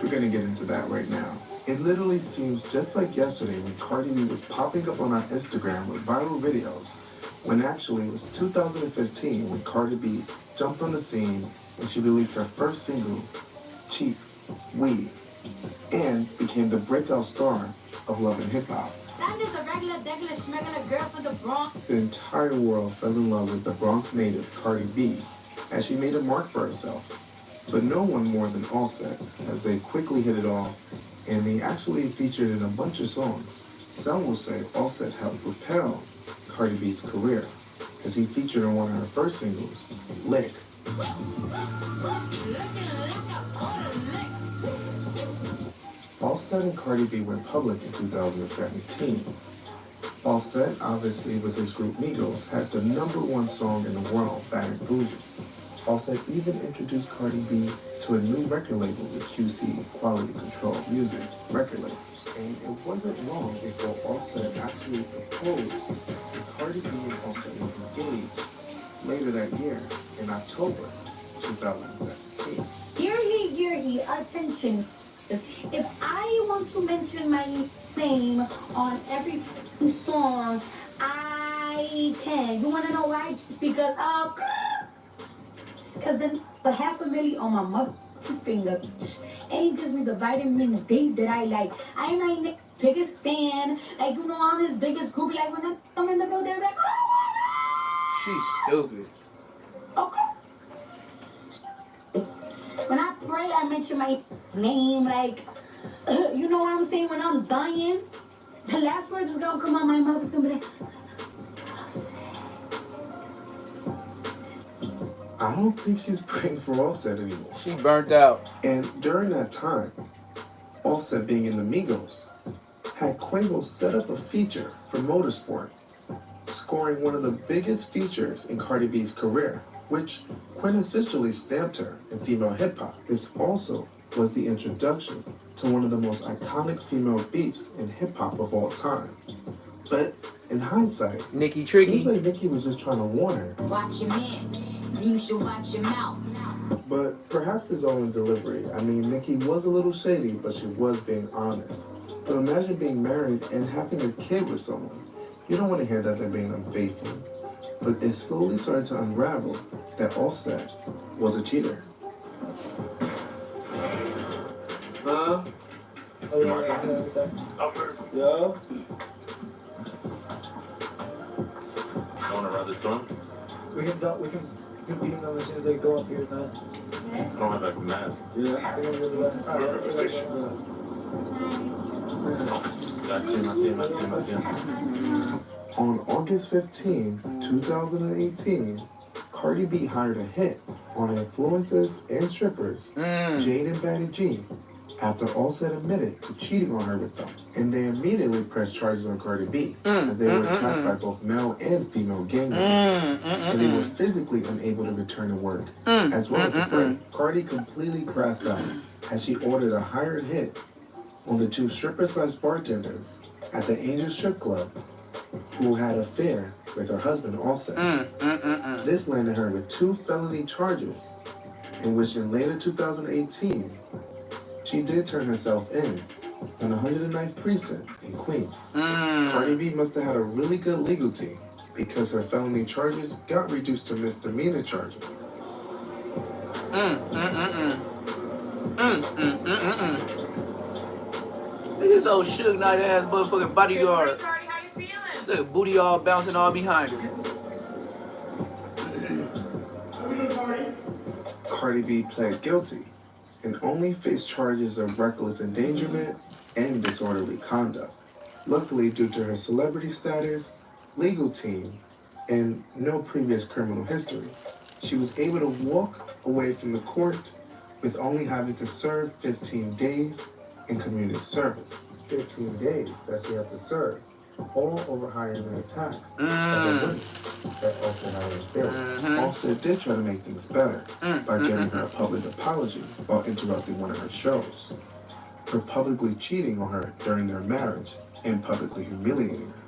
we're gonna get into that right now. It literally seems just like yesterday when Cardi B was popping up on our Instagram with viral videos, when actually it was 2015 when Cardi B jumped on the scene and she released her first single, Cheap Weed, and became the breakout star of Love and Hip Hop. That is a regular, schmegular girl from the Bronx. The entire world fell in love with the Bronx native Cardi B as she made a mark for herself. But no one more than Offset, as they quickly hit it off, and they actually featured in a bunch of songs. Some will say Offset helped propel Cardi B's career, as he featured on one of her first singles, Lick. Offset and Cardi B went public in 2017. Offset, obviously with his group Migos, had the #1 song in the world, Bad and Bougie. Offset even introduced Cardi B to a new record label with QC, Quality Control Music record labels. And it wasn't long before Offset actually proposed, and Cardi B and Offset was engaged later that year in October 2017. Hear ye, attention. If I want to mention my name on every song, I can. You want to know why? Because then the $500,000 on my mother finger, and he gives me the vitamin D that I like. I ain't like biggest fan, like you know I'm his biggest groupie. Like when I'm in the building, they're like, oh. She's stupid. Okay. When I pray, I mention my name, like, you know what I'm saying? When I'm dying, the last words is gonna come out, my mother's gonna be like, I don't think she's praying for Offset anymore. She burnt out. And during that time, Offset being in the Migos, had Quavo set up a feature for Motorsport, scoring one of the biggest features in Cardi B's career, which quintessentially stamped her in female hip-hop. This also was the introduction to one of the most iconic female beefs in hip-hop of all time. But in hindsight, Nicki Tricky. seems like Nicki was just trying to warn her. Watch your man. You should watch your mouth. But perhaps it's all in delivery. I mean, Nicki was a little shady, but she was being honest. But imagine being married and having a kid with someone. You don't want to hear that they're being unfaithful. But it slowly started to unravel that Offset was a cheater. Huh? Oh, yeah. Want to run the storm? We can beat them as soon as they go up here, man. I don't have like a mask. Yeah. On August 15, 2018, Cardi B hired a hit on influencers and strippers, Jade and Batty G, after Offset admitted to cheating on her with them. And they immediately pressed charges on Cardi B, as they were attacked by both male and female gang members, and they were physically unable to return to work, as well as afraid. Cardi completely crashed out, as she ordered a hired hit on the two strippers/bartenders at the Angel Strip Club, who had an affair with her husband Offset. This landed her with 2 felony charges, in which in later 2018, she did turn herself in on 109th Precinct in Queens. Cardi B must have had a really good legal team, because her felony charges got reduced to misdemeanor charges. Look at this old Suge Knight ass motherfucking bodyguard. Look at booty all bouncing all behind her. Cardi B pled guilty and only faced charges of reckless endangerment and disorderly conduct. Luckily, due to her celebrity status, legal team, and no previous criminal history, she was able to walk away from the court with only having to serve 15 days in community service. 15 days that she had to serve, all over hiring an attack of the women that Offset had an affair with. Offset did try to make things better by giving her a public apology while interrupting one of her shows for publicly cheating on her during their marriage and publicly humiliating her.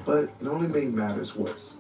But it only made matters worse.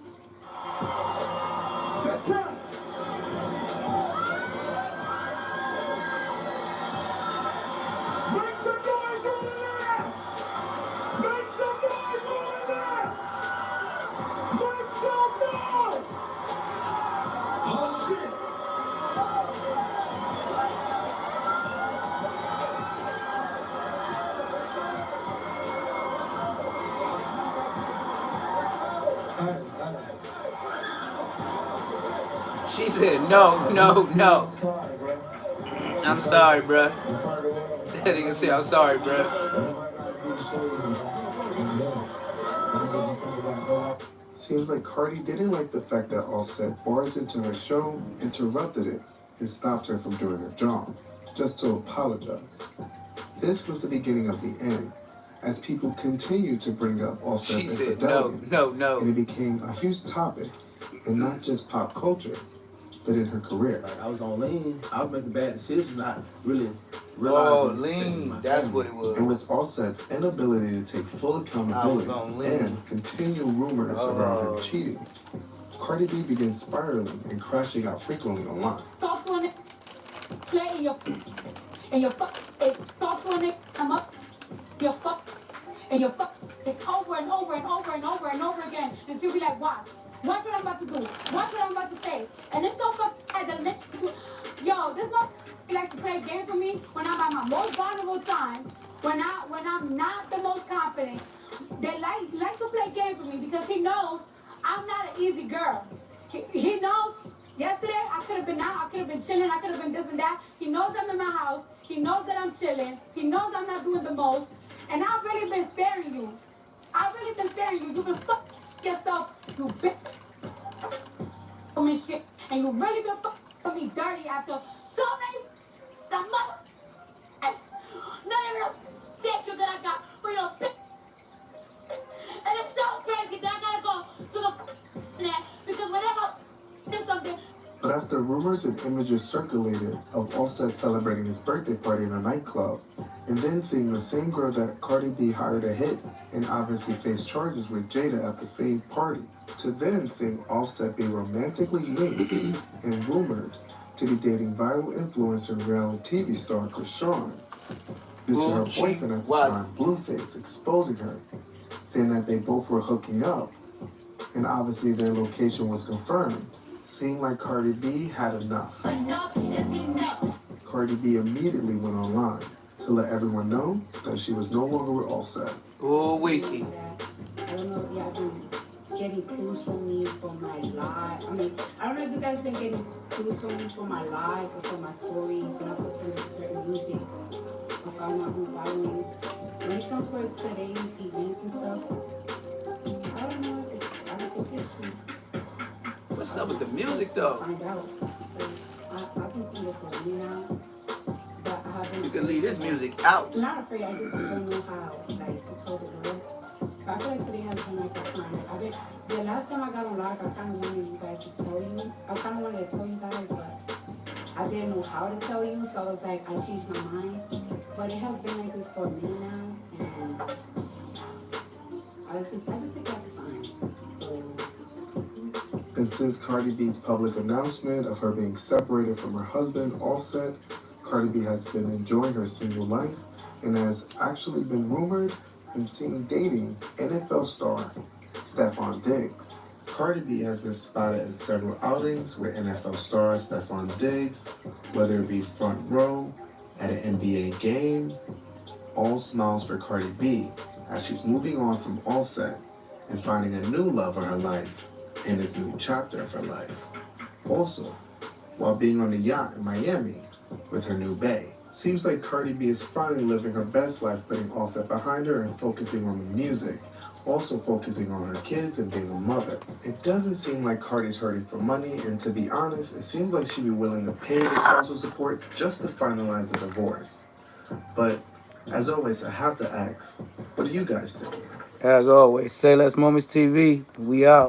She said, no. I'm sorry, bruh. That nigga said, I'm sorry, bruh. Seems like Cardi didn't like the fact that Offset barged into her show, interrupted it, and stopped her from doing her job, just to apologize. This was the beginning of the end, as people continued to bring up Offset's infidelity. No. And it became a huge topic in not just pop culture, but in her career. Like, I was on lean. I was making bad decisions, not really realizing. Oh, lean. That's what it was. And with Offset's inability to take full accountability and continual rumors around her cheating, Cardi B begins spiraling and crashing out frequently online. Talk on it, play in your fuck. It's talk on it, come up, your fuck, and your fuck. It's over and over and over and over and over again until we like, watch what I'm about to do, watch what I'm about to say, and it's so fucking bad that it makes you, yo, this motherfucker likes to play games with me when I'm at my most vulnerable time, when I'm not the most confident. They like to play games with me because he knows I'm not an easy girl. He knows. Yesterday, I could have been out, I could have been chilling, I could have been this and that. He knows I'm in my house. He knows that I'm chilling. He knows I'm not doing the most. And I've really been sparing you. I've really been sparing you. You've been fucking yourself, you bitch. And shit. And you really been fucking me dirty after so many the mother. None of them thank you that I got for your bitch. And it's so crazy that I gotta go to the net because whenever did something. But after rumors and images circulated of Offset celebrating his birthday party in a nightclub, and then seeing the same girl that Cardi B hired to hit and obviously faced charges with Jada at the same party, to then seeing Offset be romantically linked and rumored to be dating viral influencer and reality TV star Krishan, due to her boyfriend at the time, Blueface, exposing her, saying that they both were hooking up, and obviously their location was confirmed. Seemed like Cardi B had enough. Enough is enough. Cardi B immediately went online to let everyone know that she was no longer with Offset. Oh, whiskey. I don't know if y'all been getting clues from me for my live. I mean, I don't know if you guys been getting clues from me for my lives or for my stories when I put certain music. I found out who's following. When it comes for today's events and stuff, I don't know if it's, I don't think it's true. What's up with the music though? Find out. I've been seeing this for a year now, but I haven't. You can leave this music out. I'm not afraid. I just don't know how, like, to tell the girl. But I feel like today has been like a time. The last time I got on live, I kind of wanted you guys to tell you. I kind of wanted to tell you guys, but I didn't know how to tell you, so I was like, I changed my mind. But it has been like this for a minute now, and I just think that's fine. So. And since Cardi B's public announcement of her being separated from her husband, Offset, Cardi B has been enjoying her single life and has actually been rumored and seen dating NFL star Stephon Diggs. Cardi B has been spotted in several outings with NFL star Stephon Diggs, whether it be front row, at an NBA game. All smiles for Cardi B as she's moving on from Offset and finding a new love of her life in this new chapter of her life. Also, while being on the yacht in Miami with her new bae. Seems like Cardi B is finally living her best life, putting Offset behind her and focusing on the music, also focusing on her kids and being a mother. It doesn't seem like Cardi's hurting for money, and to be honest, it seems like she'd be willing to pay the spousal support just to finalize the divorce. But, as always, I have to ask, what do you guys think? As always, Say Less Moments TV, we out.